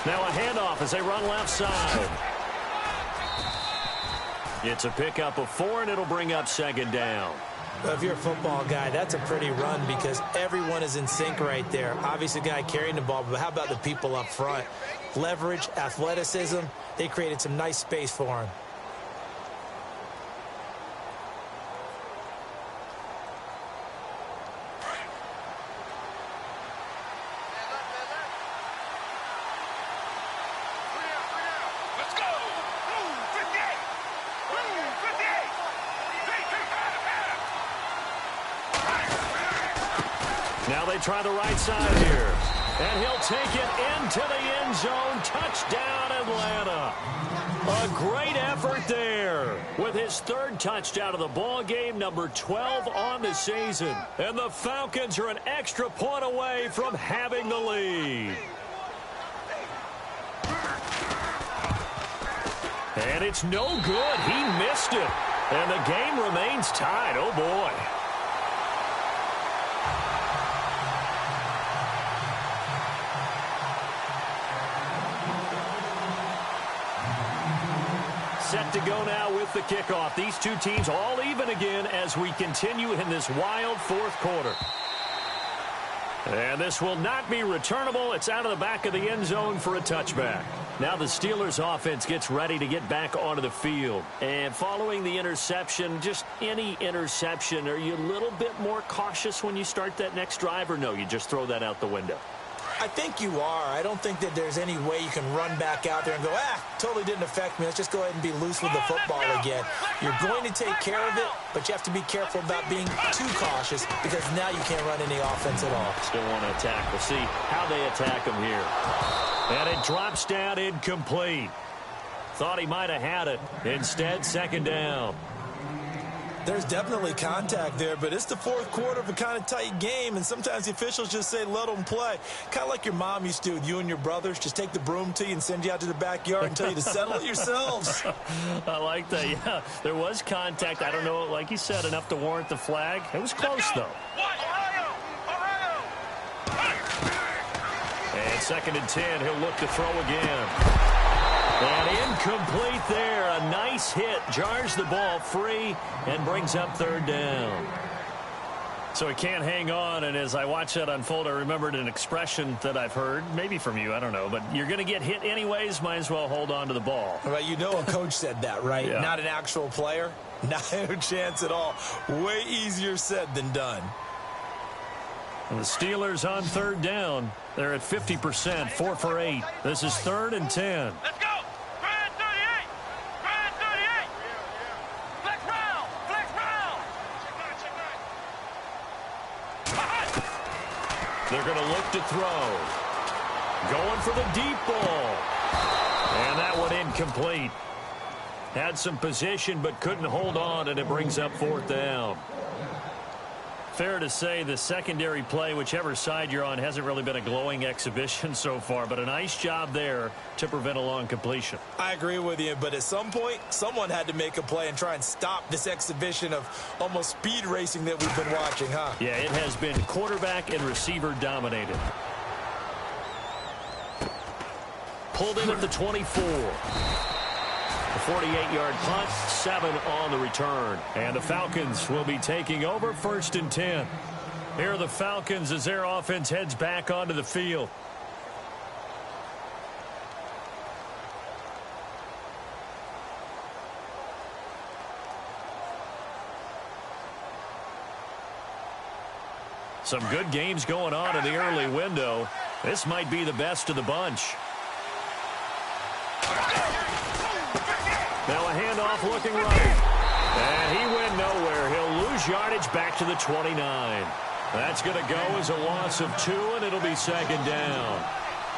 Now a handoff as they run left side. It's a pickup of 4, and it'll bring up second down. Well, if you're a football guy, that's a pretty run because everyone is in sync right there. Obviously, the guy carrying the ball, but how about the people up front? Leverage, athleticism, they created some nice space for him. Now they try the right side here. And he'll take it into the end zone. Touchdown, Atlanta. A great effort there with his 3rd touchdown of the ball game, number 12 on the season. And the Falcons are an extra point away from having the lead. And it's no good. He missed it. And the game remains tied. Oh, boy. Set to go now with the kickoff. These two teams all even again as we continue in this wild 4th quarter. And this will not be returnable. It's out of the back of the end zone for a touchback. Now the Steelers offense gets ready to get back onto the field. And following the interception, just any interception, are you a little bit more cautious when you start that next drive, or no, you just throw that out the window? I think you are. I don't think that there's any way you can run back out there and go, totally didn't affect me. Let's just go ahead and be loose with the football again. You're going to take care of it, but you have to be careful about being too cautious because now you can't run any offense at all. Still want to attack. We'll see how they attack him here. And it drops down incomplete. Thought he might have had it. Instead, second down. There's definitely contact there, but it's the fourth quarter of a kind of tight game, and sometimes the officials just say, let them play. Kind of like your mom used to do with you and your brothers. Just take the broom to you and send you out to the backyard and tell you to settle it yourselves. I like that, yeah. There was contact. I don't know, like you said, enough to warrant the flag. It was close, though. And 2nd and 10, he'll look to throw again. And incomplete there. A nice hit. Jars the ball free and brings up 3rd down. So he can't hang on, and as I watch that unfold, I remembered an expression that I've heard, maybe from you, I don't know, but you're going to get hit anyways, might as well hold on to the ball. Well, you know a coach said that, right? Yeah. Not an actual player. Not a chance at all. Way easier said than done. And the Steelers on 3rd down. They're at 50%, 4 for 8. This is 3rd and 10. Let's go. Brand 38. Brand 38. Flex round. Flex round. They're going to look to throw. Going for the deep ball. And that one incomplete. Had some position but couldn't hold on, and it brings up 4th down. Fair to say the secondary play, whichever side you're on, hasn't really been a glowing exhibition so far, but a nice job there to prevent a long completion. I agree with you, but at some point, someone had to make a play and try and stop this exhibition of almost speed racing that we've been watching, huh? Yeah, it has been quarterback and receiver dominated. Pulled in at the 24. A 48-yard punt, 7 on the return. And the Falcons will be taking over 1st and 10. Here are the Falcons as their offense heads back onto the field. Some good games going on in the early window. This might be the best of the bunch. Now a handoff looking right. And he went nowhere. He'll lose yardage back to the 29. That's going to go as a loss of 2, and it'll be 2nd down.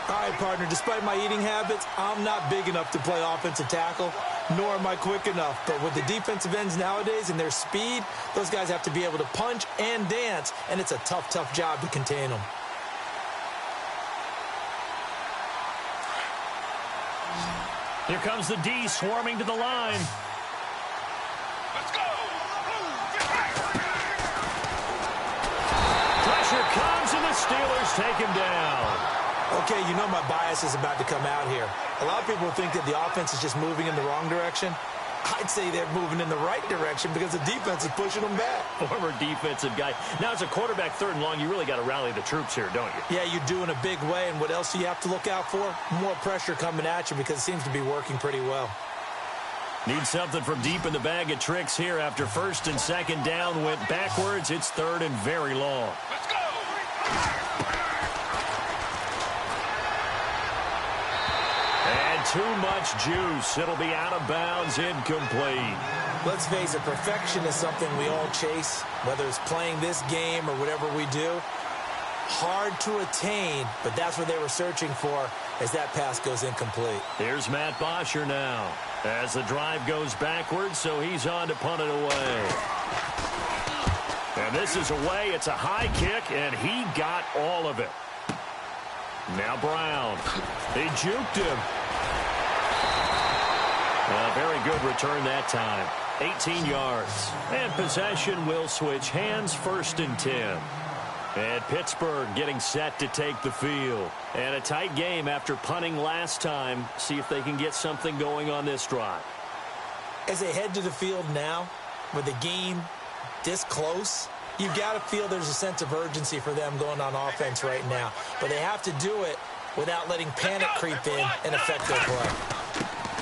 All right, partner, despite my eating habits, I'm not big enough to play offensive tackle, nor am I quick enough. But with the defensive ends nowadays and their speed, those guys have to be able to punch and dance, and it's a tough, tough job to contain them. Here comes the D swarming to the line. Let's go. Pressure comes, and the Steelers take him down. Okay, you know my bias is about to come out here. A lot of people think that the offense is just moving in the wrong direction. I'd say they're moving in the right direction because the defense is pushing them back. Former defensive guy. Now, as a quarterback 3rd and long, you really got to rally the troops here, don't you? Yeah, you do in a big way. And what else do you have to look out for? More pressure coming at you because it seems to be working pretty well. Need something from deep in the bag of tricks here after 1st and 2nd down went backwards. It's 3rd and very long. Let's go. And too much juice. It'll be out of bounds, incomplete. Let's face it, perfection is something we all chase, whether it's playing this game or whatever we do. Hard to attain, but that's what they were searching for as that pass goes incomplete. Here's Matt Bosher now as the drive goes backwards, so he's on to punt it away. And this is away. It's a high kick, and he got all of it. Now Brown. They juked him. A very good return that time. 18 yards. And possession will switch hands, 1st and 10. And Pittsburgh getting set to take the field. And a tight game after punting last time. See if they can get something going on this drive. As they head to the field now, with the game this close, you've got to feel there's a sense of urgency for them going on offense right now. But they have to do it without letting panic creep in and affect their play.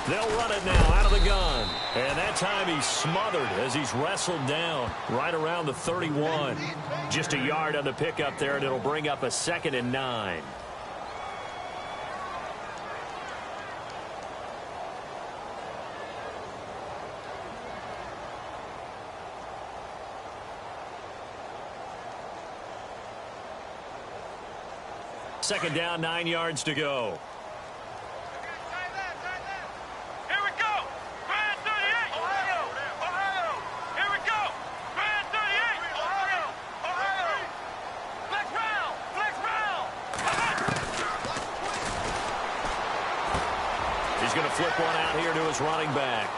They'll run it now out of the gun. And that time he's smothered as he's wrestled down right around the 31. Just a yard on the pickup there, and it'll bring up a 2nd and 9. Second down, 9 yards to go. Here we go. Grand 38. Ohio. Ohio. Here we go. Grand 38. Ohio. Ohio. Flex round. Flex round. He's going to flip one out here to his running back.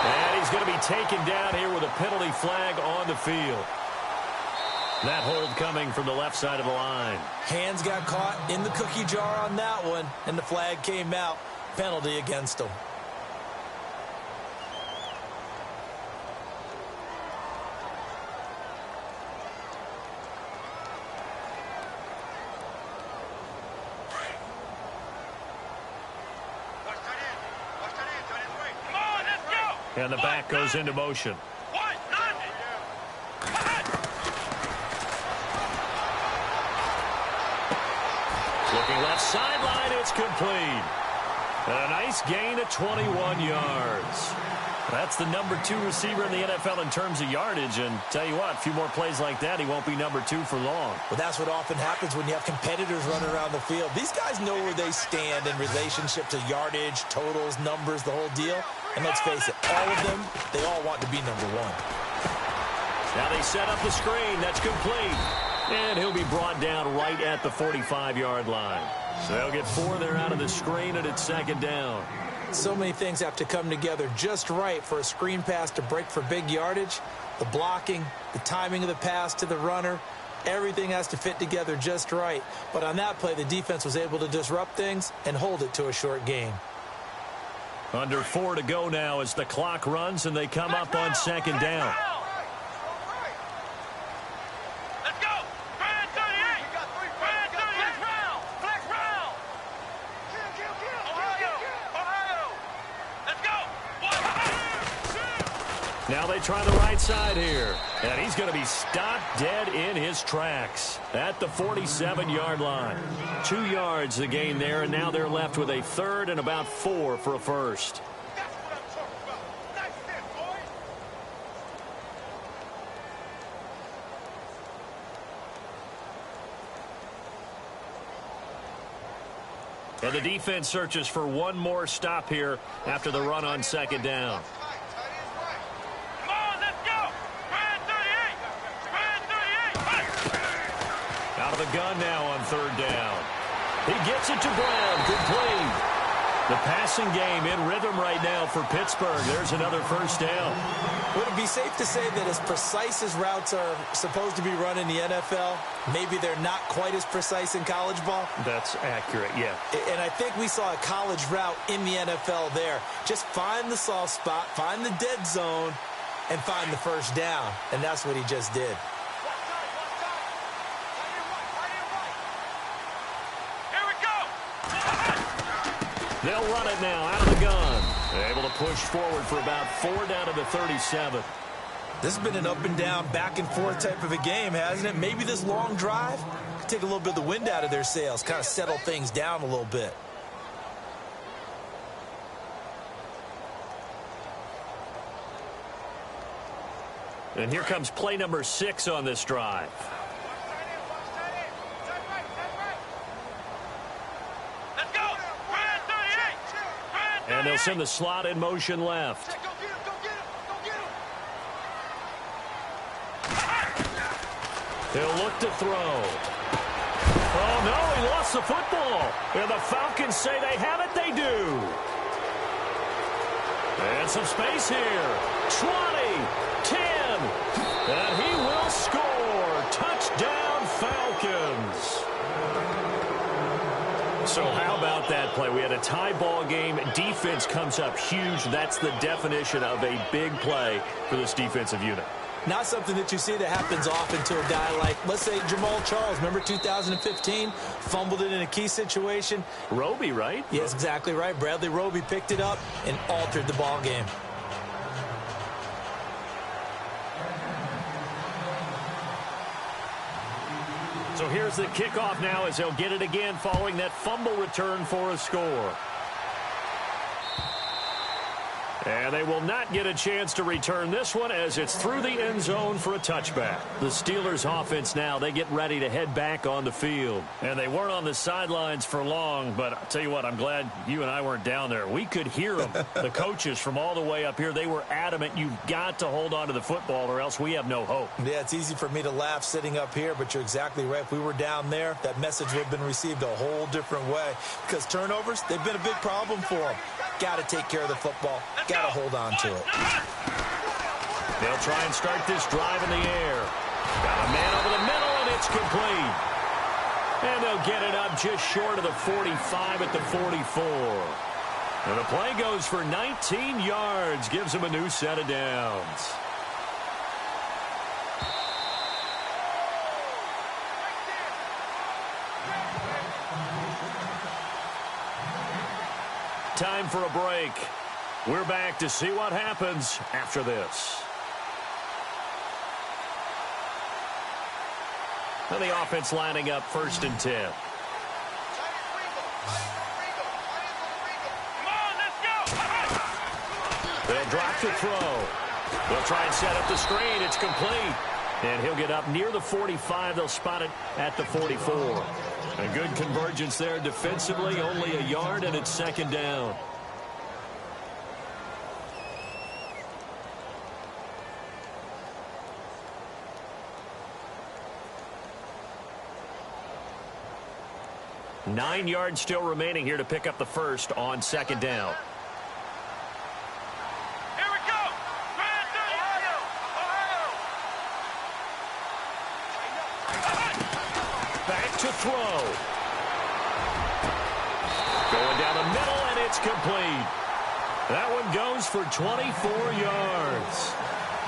And he's going to be taken down here with a penalty flag on the field. That hold coming from the left side of the line. Hands got caught in the cookie jar on that one, and the flag came out. Penalty against him. Come on, let's go. And the back goes into motion. One, none. Looking left sideline, it's complete. And a nice gain of 21 yards. That's the number 2 receiver in the NFL in terms of yardage. And tell you what, a few more plays like that, he won't be number 2 for long. Well, that's what often happens when you have competitors running around the field. These guys know where they stand in relationship to yardage, totals, numbers, the whole deal. And let's face it, all of them, they all want to be number 1. Now they set up the screen. That's complete. And he'll be brought down right at the 45-yard line. So they'll get 4 there out of the screen, and it's second down. So many things have to come together just right for a screen pass to break for big yardage. The blocking, the timing of the pass to the runner, everything has to fit together just right. But on that play, the defense was able to disrupt things and hold it to a short gain. Under 4 to go now as the clock runs, and they come up on second down. Let's go. Grand 38. Grand 38. Flex round. Flex round. Ohio. Ohio. Let's go. One. Now they try the right side here. And he's going to be stopped dead in his tracks at the 47-yard line. 2 yards the gain there, and now they're left with a third and about 4 for a first. That's what I'm talking about. Nice hit, boy. And the defense searches for one more stop here after the run on second down. Come on, let's go. Grand 38. Grand 38. Out of the gun now on third down. He gets it to Brown. Complete. The passing game in rhythm right now for Pittsburgh. There's another first down. Would it be safe to say that as precise as routes are supposed to be run in the NFL, maybe they're not quite as precise in college ball? That's accurate, yeah. And I think we saw a college route in the NFL there. Just find the soft spot, find the dead zone, and find the first down. And that's what he just did. Here we go. They'll run it now out of the gun. They're able to push forward for about 4 down to the 37. This has been an up and down, back and forth type of a game, hasn't it? Maybe this long drive could take a little bit of the wind out of their sails, kind of settle things down a little bit. And here comes play number 6 on this drive. Let's go. Grand 38. Grand 38. And they'll send the slot in motion left. Go get him. Go get him. Go get him. He'll look to throw. Oh, no, he lost the football. And the Falcons say they have it. They do. And some space here. 20, 10, and he will score. Touchdown, Falcons. So how about that play? We had a tie ball game. Defense comes up huge. That's the definition of a big play for this defensive unit. Not something that you see that happens often to a guy like, let's say, Jamal Charles. Remember 2015? Fumbled it in a key situation. Roby, right? Yes, exactly right. Bradley Roby picked it up and altered the ball game. So here's the kickoff now as they'll get it again following that fumble return for a score. And they will not get a chance to return this one as it's through the end zone for a touchback. The Steelers offense now, they get ready to head back on the field. And they weren't on the sidelines for long, but I'll tell you what, I'm glad you and I weren't down there. We could hear them. The coaches from all the way up here, they were adamant, you've got to hold on to the football or else we have no hope. Yeah, it's easy for me to laugh sitting up here, but you're exactly right. If we were down there, that message would have been received a whole different way. Because turnovers, they've been a big problem for them. Got to take care of the football. Got to hold on to it. They'll try and start this drive in the air. Got a man over the middle, and it's complete. And they'll get it up just short of the 45 at the 44. And the play goes for 19 yards. Gives them a new set of downs. Time for a break. We're back to see what happens after this. And the offense lining up 1st and 10. They'll drop to throw. They'll try and set up the screen. It's complete. And he'll get up near the 45. They'll spot it at the 44. A good convergence there defensively, only a yard, and it's 2nd down. Nine yards still remaining here to pick up the first on 2nd down. Here we go! Back to throw. Going down the middle, and it's complete. That one goes for 24 yards.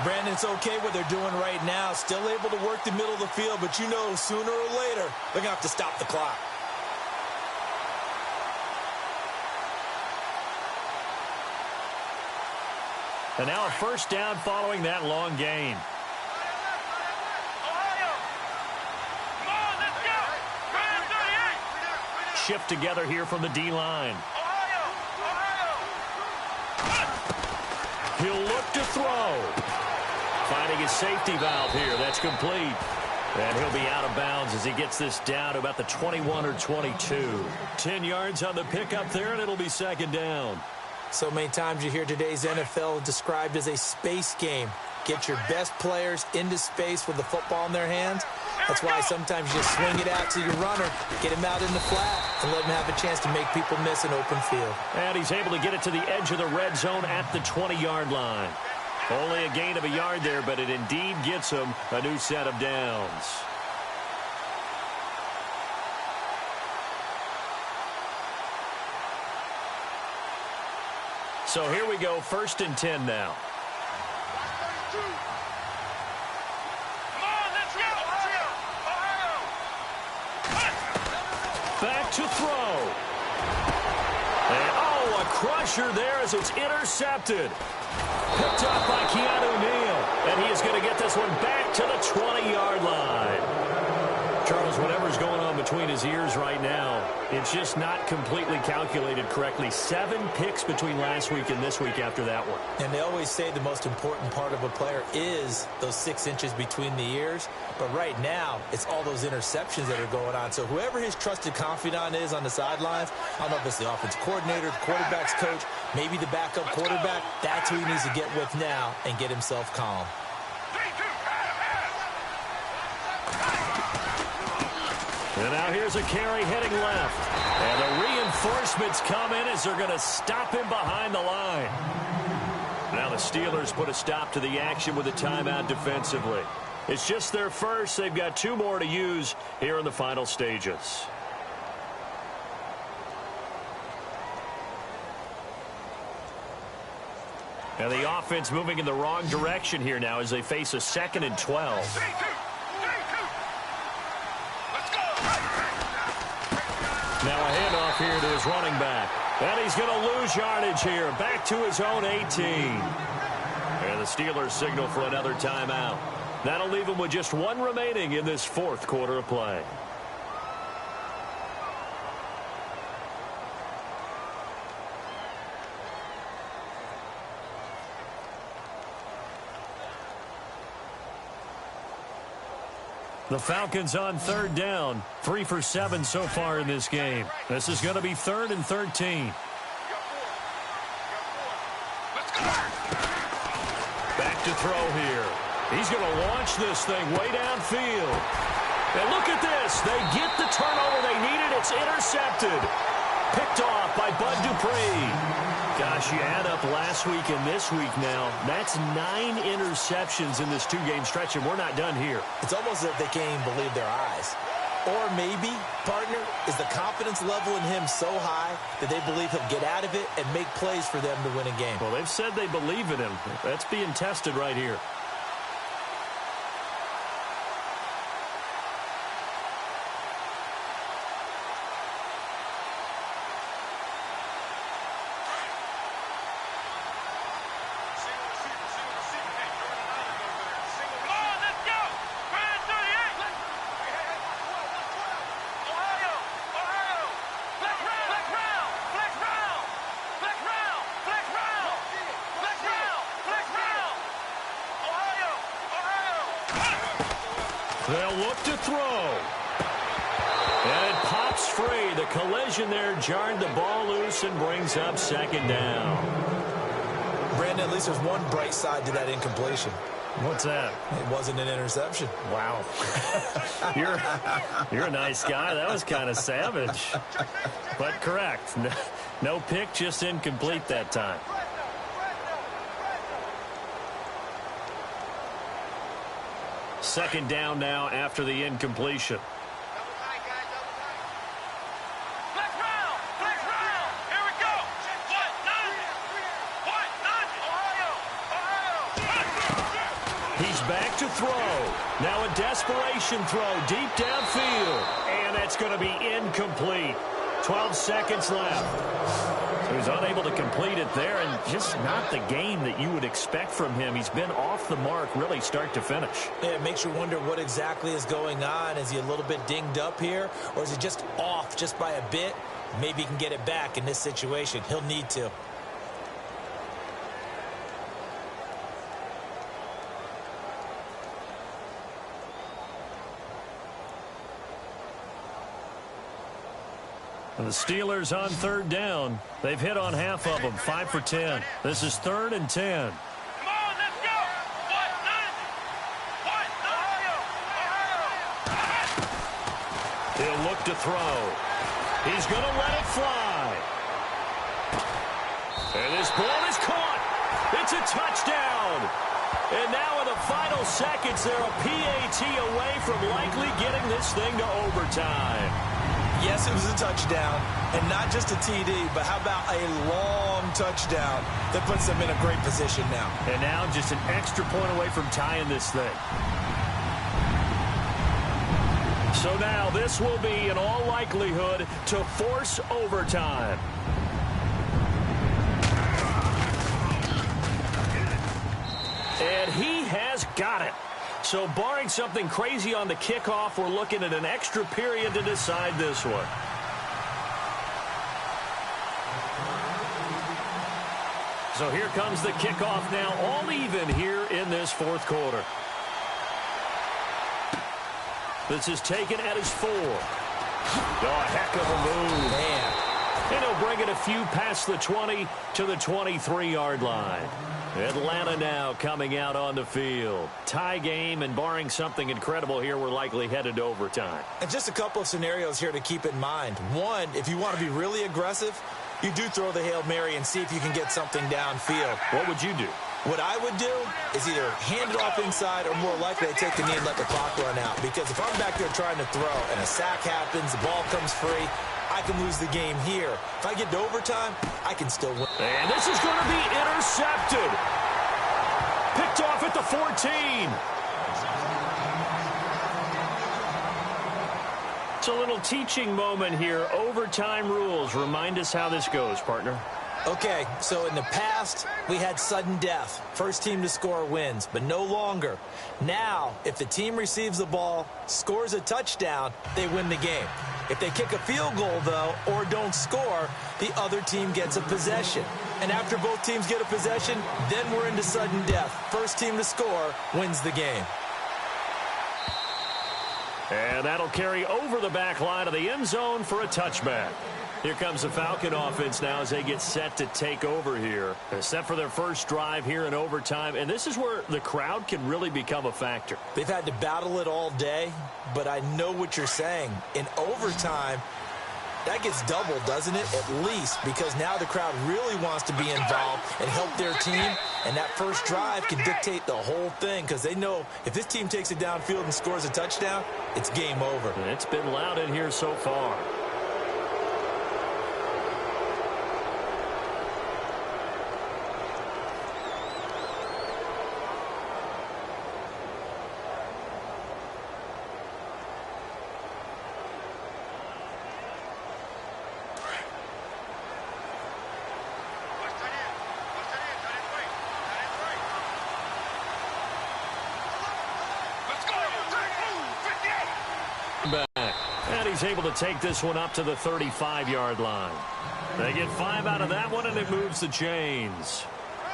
Brandon, it's okay what they're doing right now. Still able to work the middle of the field, but you know sooner or later they're going to have to stop the clock. And now a 1st down following that long gain. Shift together here from the D-line. He'll look to throw. Finding his safety valve here. That's complete. And he'll be out of bounds as he gets this down to about the 21 or 22. 10 yards on the pickup there, and it'll be 2nd down. So many times you hear today's NFL described as a space game. Get your best players into space with the football in their hands. That's why sometimes you just swing it out to your runner, get him out in the flat, and let him have a chance to make people miss an open field. And he's able to get it to the edge of the red zone at the 20-yard line. Only a gain of a yard there, but it indeed gets him a new set of downs. So here we go, 1st and 10 now. Back to throw. And, oh, a crusher there as it's intercepted. Picked up by Keanu Neal. And he is going to get this one back to the 20-yard line. Charles, whatever's going on between his ears right now, it's just not completely calculated correctly. 7 picks between last week and this week after that one. And they always say the most important part of a player is those 6 inches between the ears. But right now, it's all those interceptions that are going on. So whoever his trusted confidant is on the sidelines, I don't know if it's the offensive coordinator, the quarterback's coach, maybe the backup quarterback, that's who he needs to get with now and get himself calm. And now here's a carry heading left. And the reinforcements come in as they're going to stop him behind the line. Now the Steelers put a stop to the action with a timeout defensively. It's just their first. They've got 2 more to use here in the final stages. And the offense moving in the wrong direction here now as they face a 2nd and 12. Now a handoff here to his running back. And he's going to lose yardage here. Back to his own 18. And the Steelers signal for another timeout. That'll leave him with just 1 remaining in this 4th quarter of play. The Falcons on third down. 3 for 7 so far in this game. This is going to be 3rd and 13. Back to throw here. He's going to launch this thing way downfield. And look at this. They get the turnover they needed. It's intercepted. Picked off by Bud Dupree. Gosh, you add up last week and this week now. That's 9 interceptions in this 2-game stretch, and we're not done here. It's almost as if they can't even believe their eyes. Or maybe, partner, is the confidence level in him so high that they believe he'll get out of it and make plays for them to win a game. Well, they've said they believe in him. That's being tested right here. They'll look to throw. And it pops free. The collision there jarred the ball loose and brings up 2nd down. Brandon, at least there's one bright side to that incompletion. What's that? It wasn't an interception. Wow. You're a nice guy. That was kind of savage. But correct. No pick, just incomplete that time. Second down now after the incompletion. He's back to throw. Now a desperation throw deep downfield. And that's going to be incomplete. 12 seconds left. So he's unable to complete it there, and just not the game that you would expect from him. He's been off the mark really start to finish. Yeah, it makes you wonder what exactly is going on. Is he a little bit dinged up here, or is he just off just by a bit? Maybe he can get it back in this situation. He'll need to. And the Steelers on third down. They've hit on half of them, 5 for 10. This is 3rd and 10. Come on, let's go. He'll look to throw. He's going to let it fly. And this ball is caught. It's a touchdown. And now in the final seconds, they're a PAT away from likely getting this thing to overtime. Yes, it was a touchdown, and not just a TD, but how about a long touchdown that puts them in a great position now. And now just an extra point away from tying this thing. So now this will be, in all likelihood, to force overtime. And he has got it. So barring something crazy on the kickoff, we're looking at an extra period to decide this one. So here comes the kickoff now, all even here in this 4th quarter. This is taken at his 4. Oh, a heck of a move. Man. And he'll bring it a few past the 20 to the 23-yard line. Atlanta now coming out on the field. Tie game, and barring something incredible here, we're likely headed to overtime. And just a couple of scenarios here to keep in mind. One, if you want to be really aggressive, you do throw the Hail Mary and see if you can get something downfield. What would you do? What I would do is either hand it off inside or more likely I take the knee and let the clock run out. Because if I'm back there trying to throw and a sack happens, the ball comes free, I can lose the game here. If I get to overtime, I can still win. And this is going to be intercepted. Picked off at the 14. It's a little teaching moment here. Overtime rules. Remind us how this goes, partner. Okay, so in the past, we had sudden death. First team to score wins, but no longer. Now, if the team receives the ball, scores a touchdown, they win the game. If they kick a field goal, though, or don't score, the other team gets a possession. And after both teams get a possession, then we're into sudden death. First team to score wins the game. And that'll carry over the back line of the end zone for a touchback. Here comes the Falcon offense now as they get set to take over here. They're set for their first drive here in overtime, and this is where the crowd can really become a factor. They've had to battle it all day, but I know what you're saying. In overtime, that gets doubled, doesn't it? At least, because now the crowd really wants to be involved and help their team, and that first drive can dictate the whole thing because they know if this team takes it downfield and scores a touchdown, it's game over. And it's been loud in here so far. Back. And he's able to take this one up to the 35-yard line. They get 5 out of that one, and it moves the chains.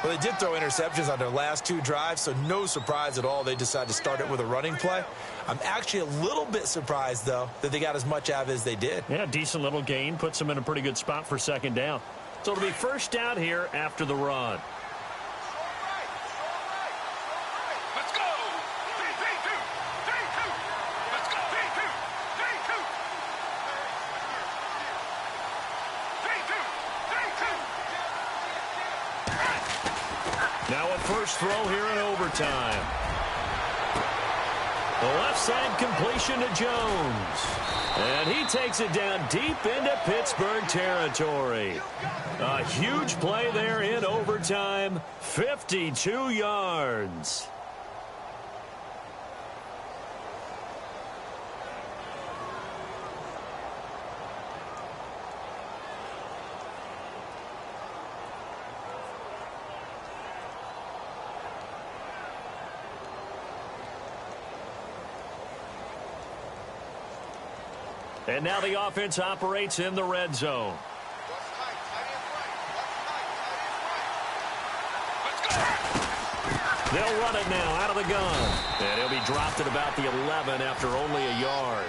Well, they did throw interceptions on their last 2 drives, so no surprise at all they decided to start it with a running play. I'm actually a little bit surprised, though, that they got as much out of it as they did. Yeah, decent little gain. Puts them in a pretty good spot for second down. So it'll be first down here after the run. Now a first throw here in overtime. The left side completion to Jones. And he takes it down deep into Pittsburgh territory. A huge play there in overtime. 52 yards. And now the offense operates in the red zone. They'll run it now out of the gun. And he'll be dropped at about the 11 after only a yard.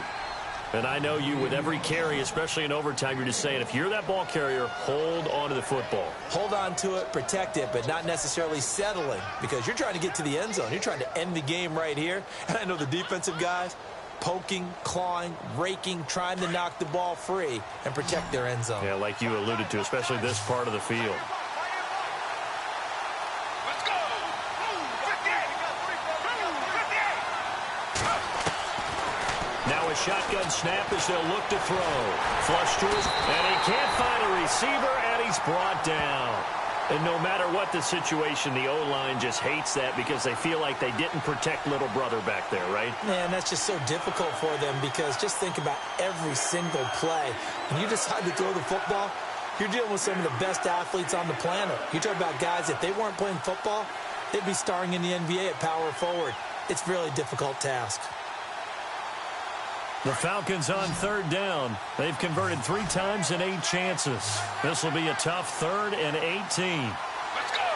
And I know you, with every carry, especially in overtime, you're just saying, if you're that ball carrier, hold on to the football. Hold on to it, protect it, but not necessarily settling, because you're trying to get to the end zone. You're trying to end the game right here. And I know the defensive guys, poking, clawing, raking, trying to knock the ball free and protect their end zone. Yeah, like you alluded to, especially this part of the field. Let's go! 58! Now a shotgun snap as they'll look to throw. Flush to his, and he can't find a receiver, and he's brought down. And no matter what the situation, the O-line just hates that because they feel like they didn't protect little brother back there, right? Man, that's just so difficult for them because just think about every single play. When you decide to throw the football, you're dealing with some of the best athletes on the planet. You talk about guys, if they weren't playing football, they'd be starring in the NBA at power forward. It's a really difficult task. The Falcons on third down. They've converted 3 times in 8 chances. This will be a tough 3rd and 18. Let's go!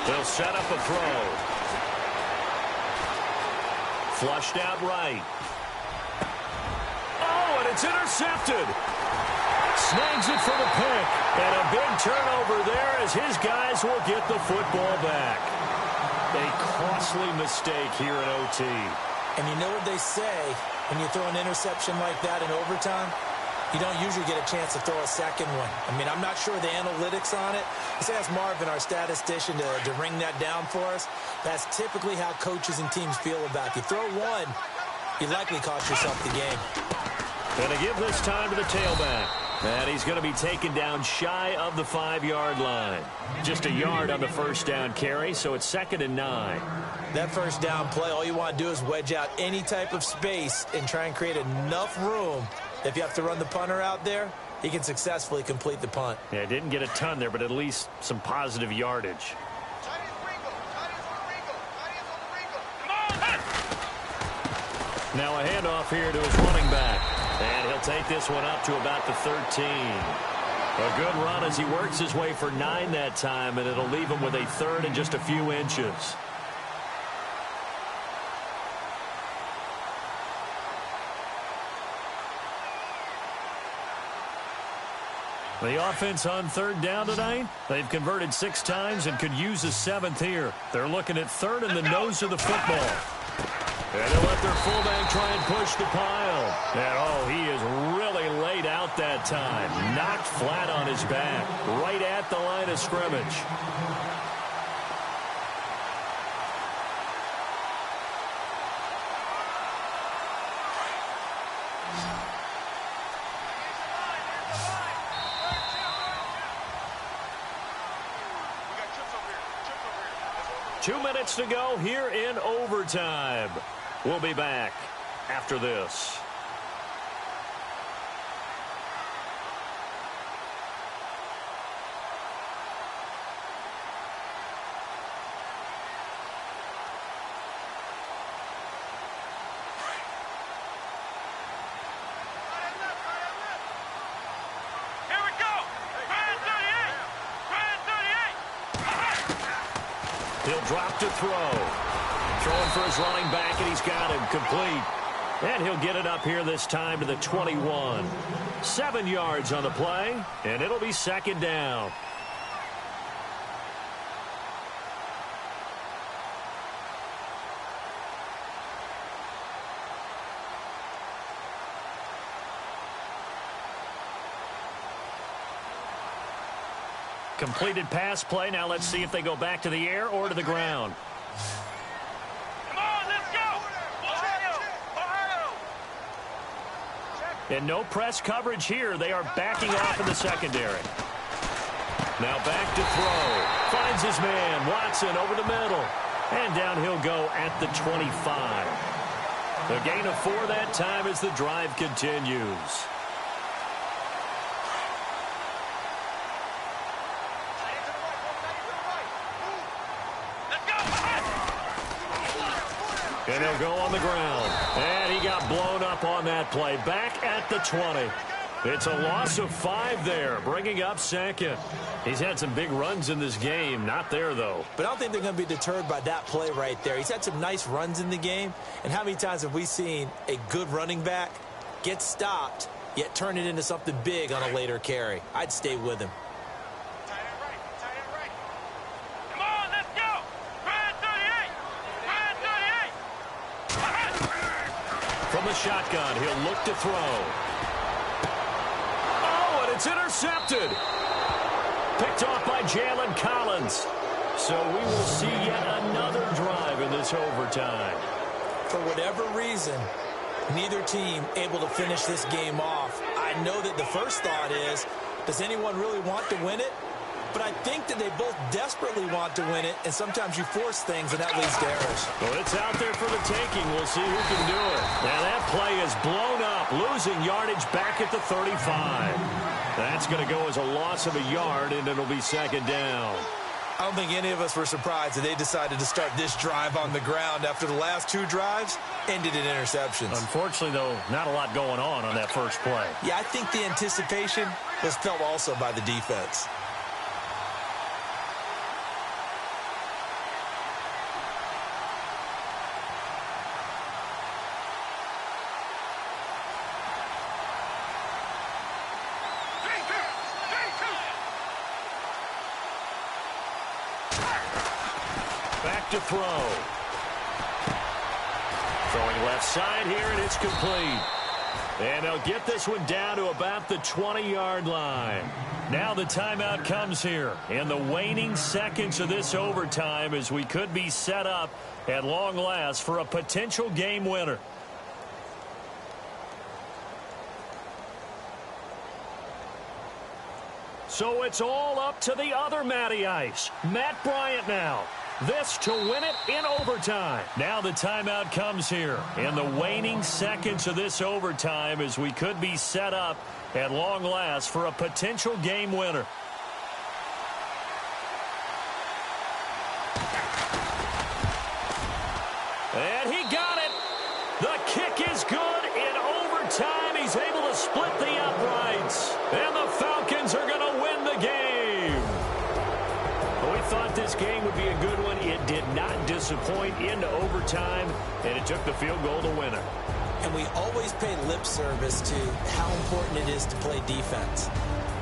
They'll set up a throw. Flushed out right. Oh, and it's intercepted. Snags it for the pick. And a big turnover there as his guys will get the football back. A costly mistake here in OT. And you know what they say, when you throw an interception like that in overtime, you don't usually get a chance to throw a second one. I mean, I'm not sure the analytics on it. Let's ask Marvin, our statistician, to ring that down for us. That's typically how coaches and teams feel about it. If you throw one, you likely cost yourself the game. Going to give this time to the tailback. And he's going to be taken down shy of the 5-yard line. Just a yard on the first down carry, so it's 2nd and 9. That first down play, all you want to do is wedge out any type of space and try and create enough room. If you have to run the punter out there, he can successfully complete the punt. Yeah, didn't get a ton there, but at least some positive yardage. Now a handoff here to his running back. And he'll take this one up to about the 13. A good run as he works his way for 9 that time, and it'll leave him with a 3rd and just a few inches. The offense on third down tonight, they've converted 6 times and could use a 7th here. They're looking at third in the nose of the football. And they'll let their fullback try and push the pile. And, he is really laid out that time. Knocked flat on his back, right at the line of scrimmage. Two minutes to go here in overtime. We'll be back after this. Here we go. Brand 38. Brand 38. He'll drop to throw. Throwing for his running back, and he's got him complete. And he'll get it up here this time to the 21. 7 yards on the play, and it'll be second down. Completed pass play. Now let's see if they go back to the air or to the ground. And no press coverage here. They are backing off in the secondary. Now back to throw. Finds his man. Watson over the middle. And down he'll go at the 25. The gain of 4 that time as the drive continues. And he'll go on the ground. And he got blown up on that play. Back at the 20. It's a loss of 5 there, bringing up second. He's had some big runs in this game. Not there, though. But I don't think they're going to be deterred by that play right there. He's had some nice runs in the game. And how many times have we seen a good running back get stopped, yet turn it into something big on a later carry? I'd stay with him. From the shotgun, he'll look to throw. Oh, and it's intercepted. Picked off by Jalen Collins. So we will see yet another drive in this overtime. For whatever reason, neither team able to finish this game off. I know that the first thought is, does anyone really want to win it? But I think that they both desperately want to win it, and sometimes you force things, and that leads to errors. Well, it's out there for the taking. We'll see who can do it. Now that play is blown up, losing yardage back at the 35. That's going to go as a loss of a yard, and it'll be second down. I don't think any of us were surprised that they decided to start this drive on the ground after the last 2 drives ended in interceptions. Unfortunately, though, not a lot going on that first play. Yeah, I think the anticipation was felt also by the defense. Back to throw. Throwing left side here, and it's complete. And they'll get this one down to about the 20-yard line. Now the timeout comes here in the waning seconds of this overtime as we could be set up at long last for a potential game winner. So it's all up to the other Matty Ice, Matt Bryant now. This to win it in overtime. Now the timeout comes here in the waning seconds of this overtime as we could be set up at long last for a potential game winner. And he got it. The kick is good in overtime. He's able to split the uprights. And the Falcons are going to win the game. We thought this game would be a good one. It did not disappoint into overtime, and it took the field goal to win it. And we always pay lip service to how important it is to play defense.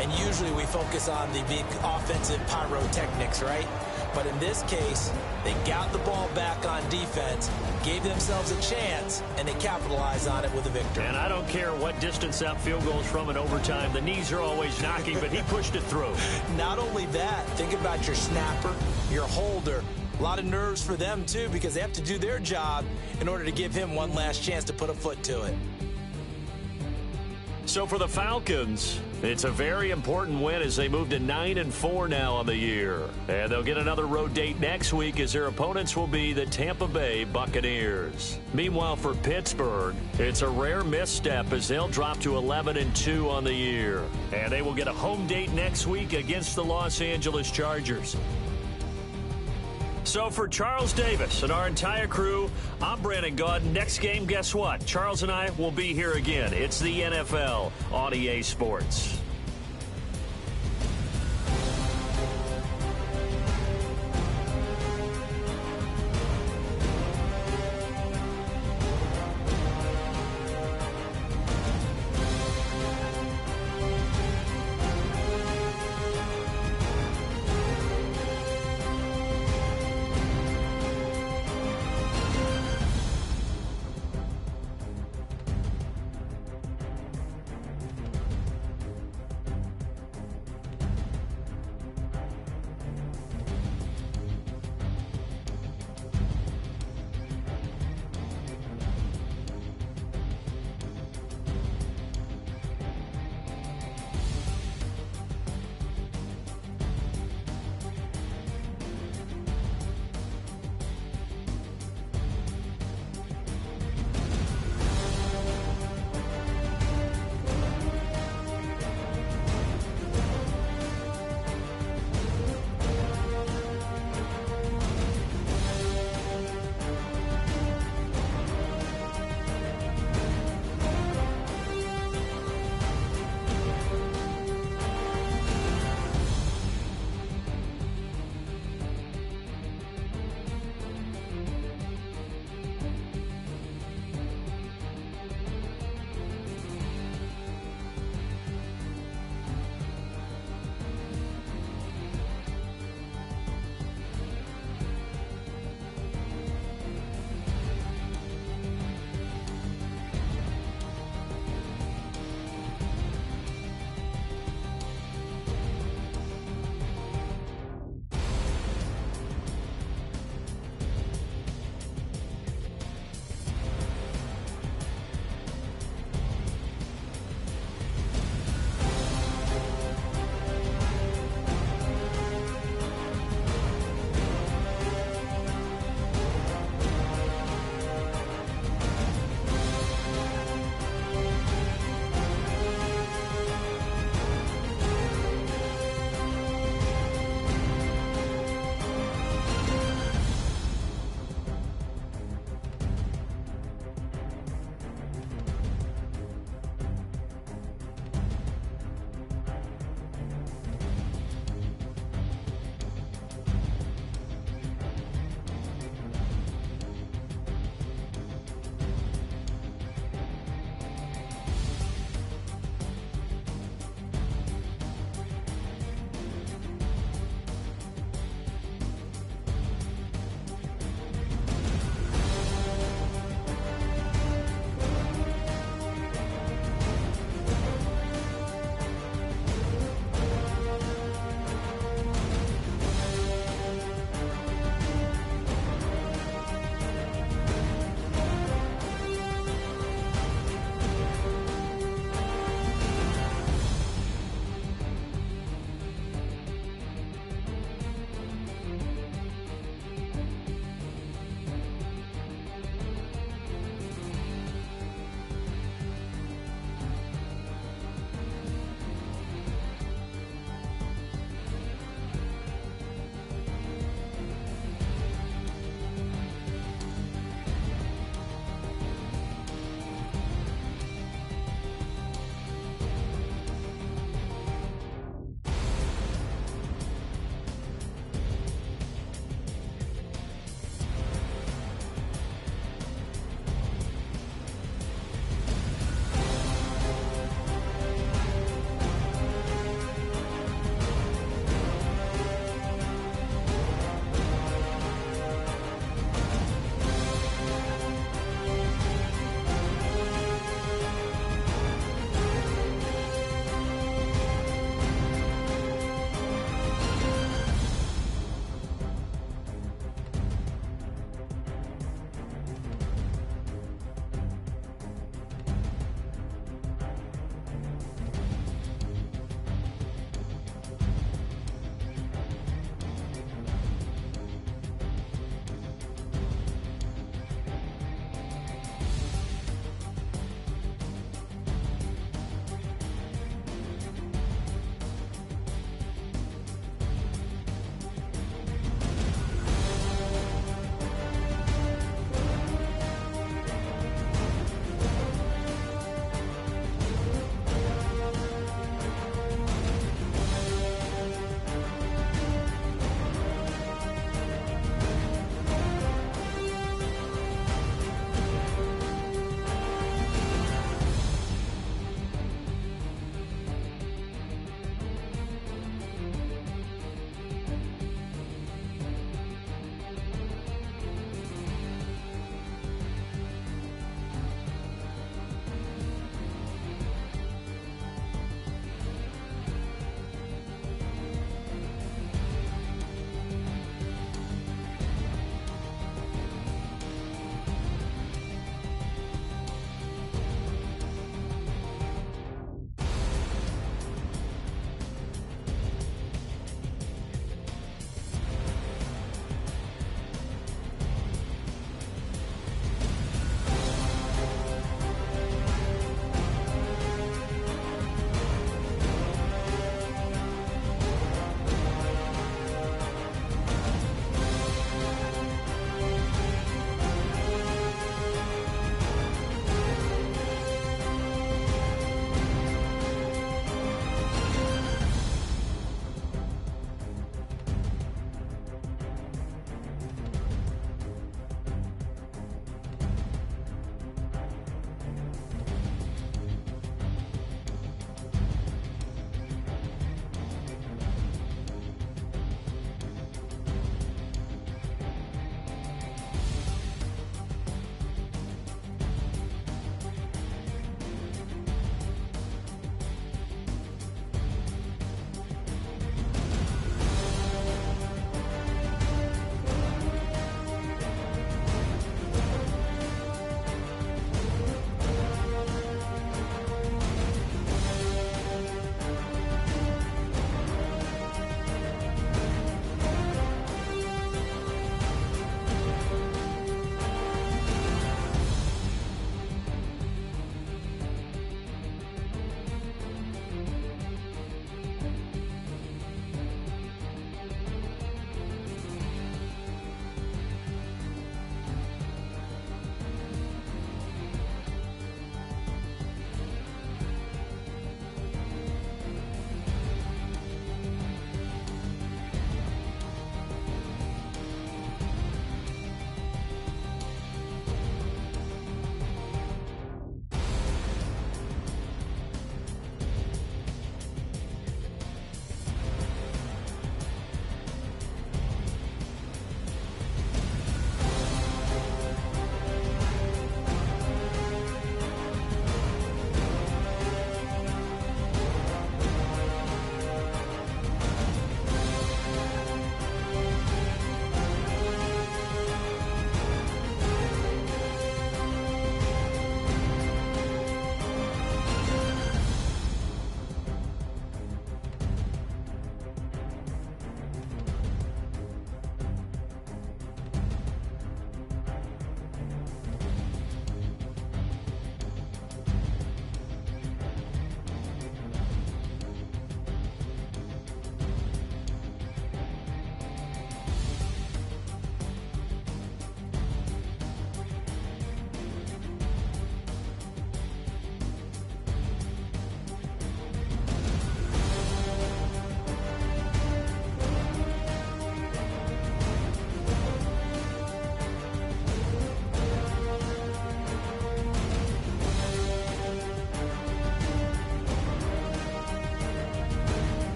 and usually we focus on the big offensive pyrotechnics, right? But in this case, they got the ball back on defense, gave themselves a chance, and they capitalized on it with a victory. And I don't care what distance that field goes from in overtime. The knees are always knocking, but he pushed it through. Not only that, think about your snapper, your holder. A lot of nerves for them, too, because they have to do their job in order to give him one last chance to put a foot to it. So for the Falcons, it's a very important win as they move to 9-4 now on the year. And they'll get another road date next week as their opponents will be the Tampa Bay Buccaneers. Meanwhile, for Pittsburgh, it's a rare misstep as they'll drop to 11-2 on the year. And they will get a home date next week against the Los Angeles Chargers. So for Charles Davis and our entire crew, I'm Brandon Gaudin. Next game, guess what? Charles and I will be here again. It's the NFL on EA Sports.